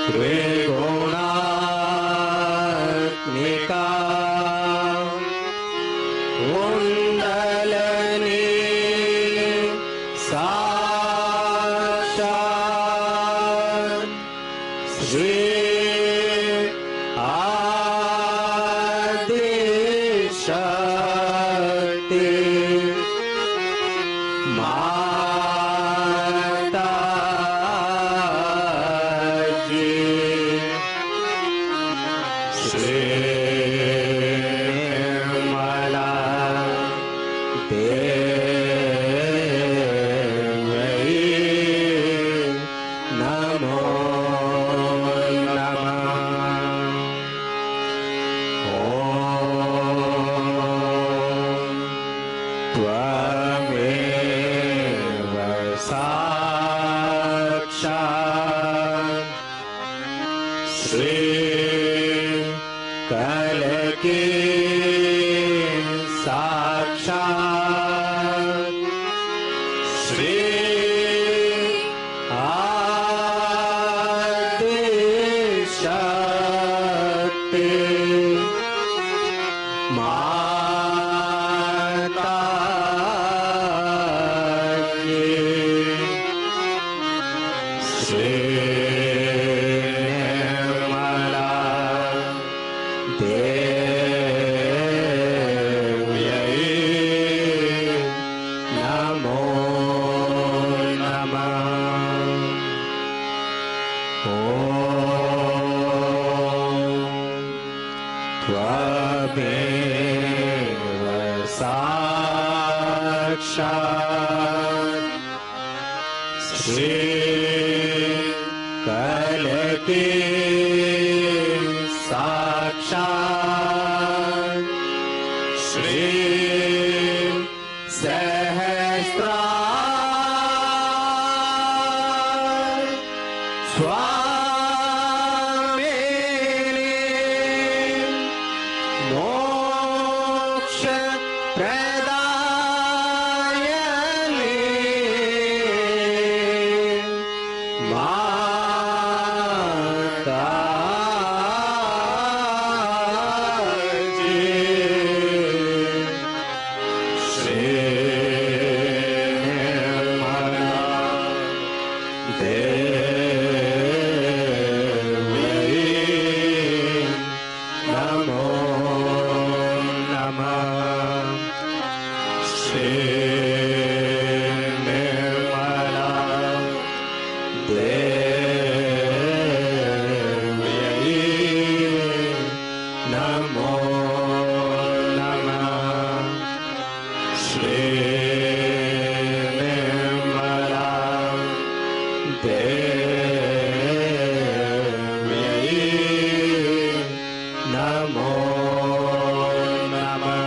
S2: त्रिगुणात्मिका कुण्डलिनी साक्षात् श्री आदिशक्ति माताजी श्री निर्मला देवी नमो नमः। त्वमेव साक्षात् श्री कलकी साक्षात् श्री आदिशक्ति माताजी श्री निर्मला देवी नमो नमः। त्वमेव साक्षात् श्री कलकी साक्षात् श्री सहस्रार स्वामिनी मोक्ष प्रदायिनी माताजी श्री निर्मला देवी नमो नमः। श्री निर्मला देवी नमो नमः। श्री निर्मला देवी नमो नमः।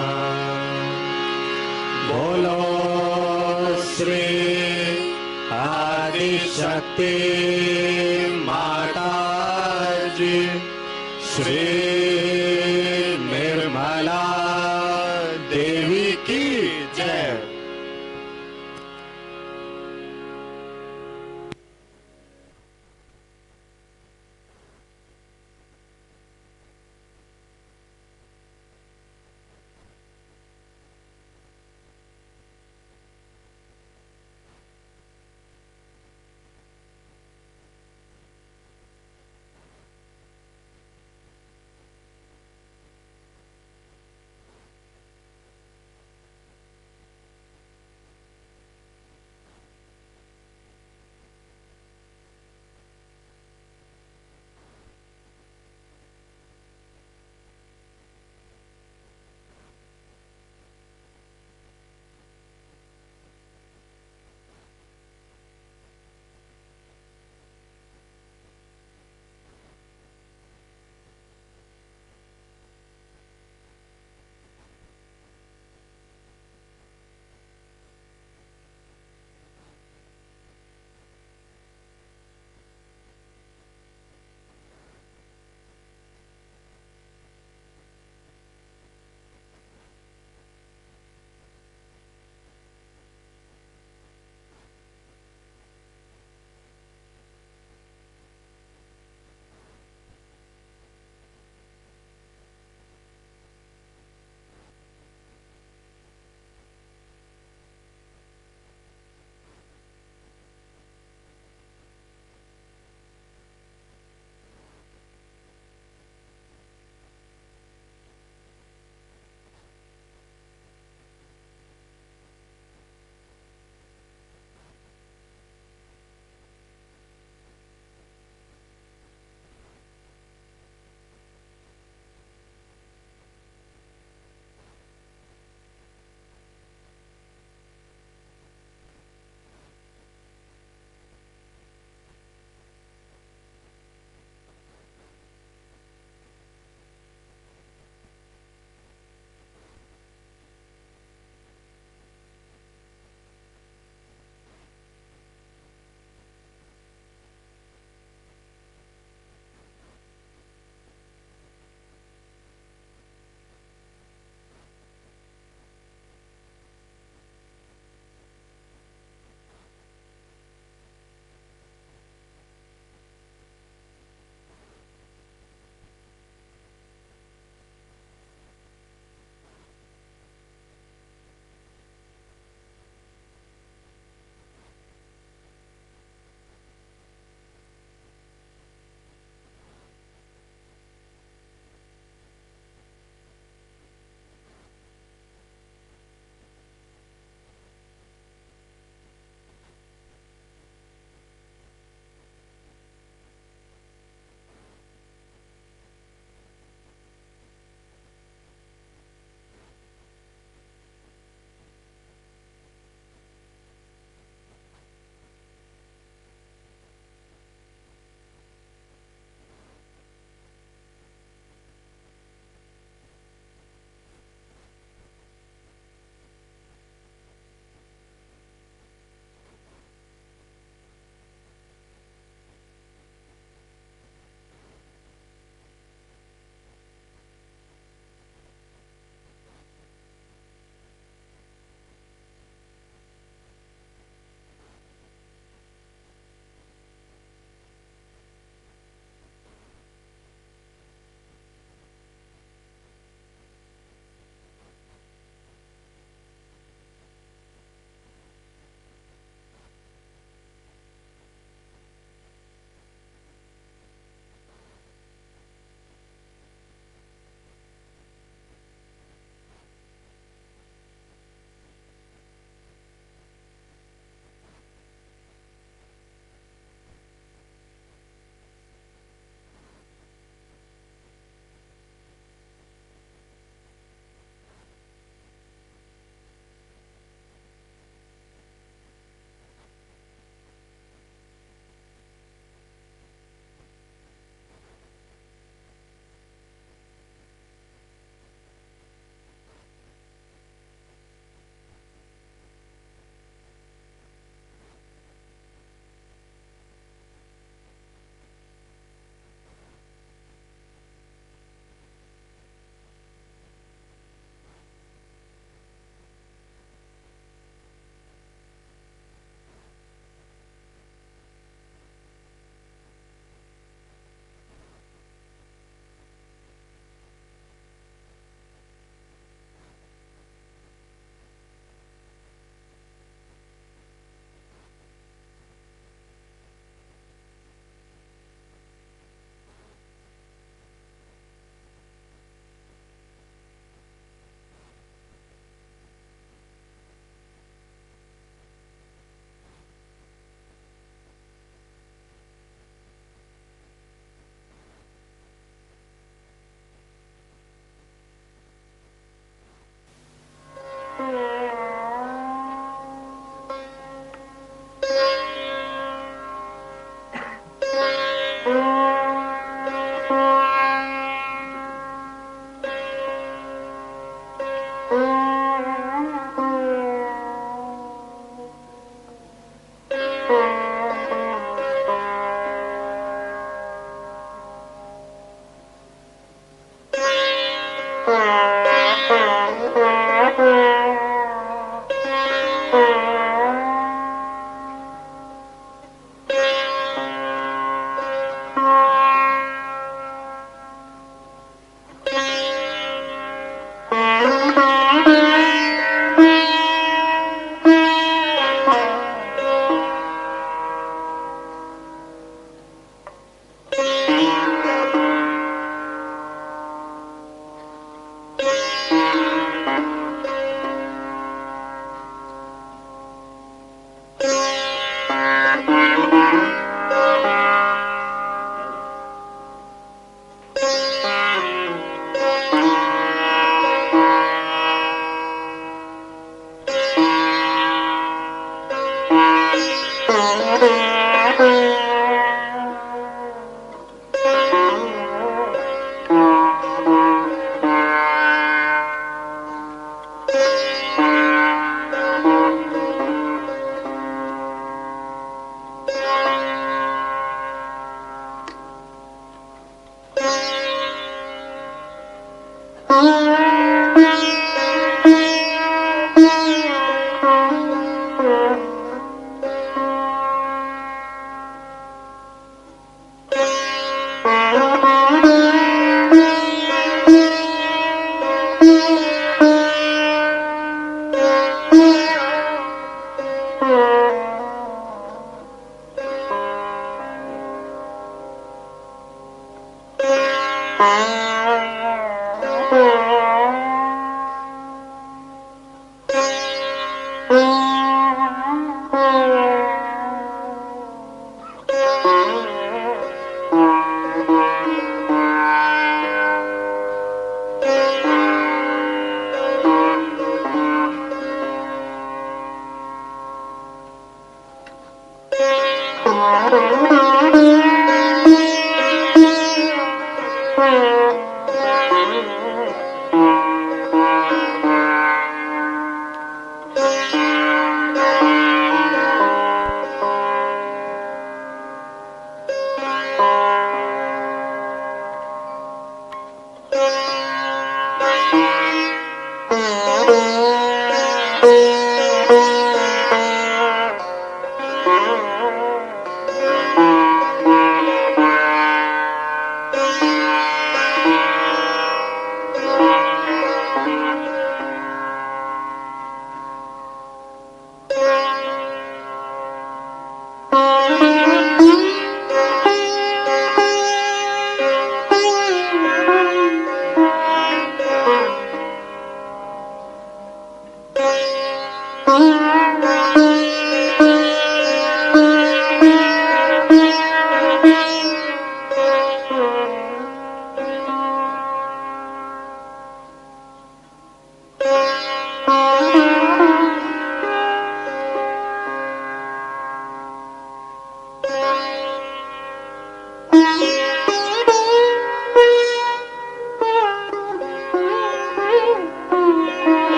S2: बोलो श्री आदिशक्ति माताजी श्री निर्मला देवी की जय।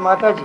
S7: माताजी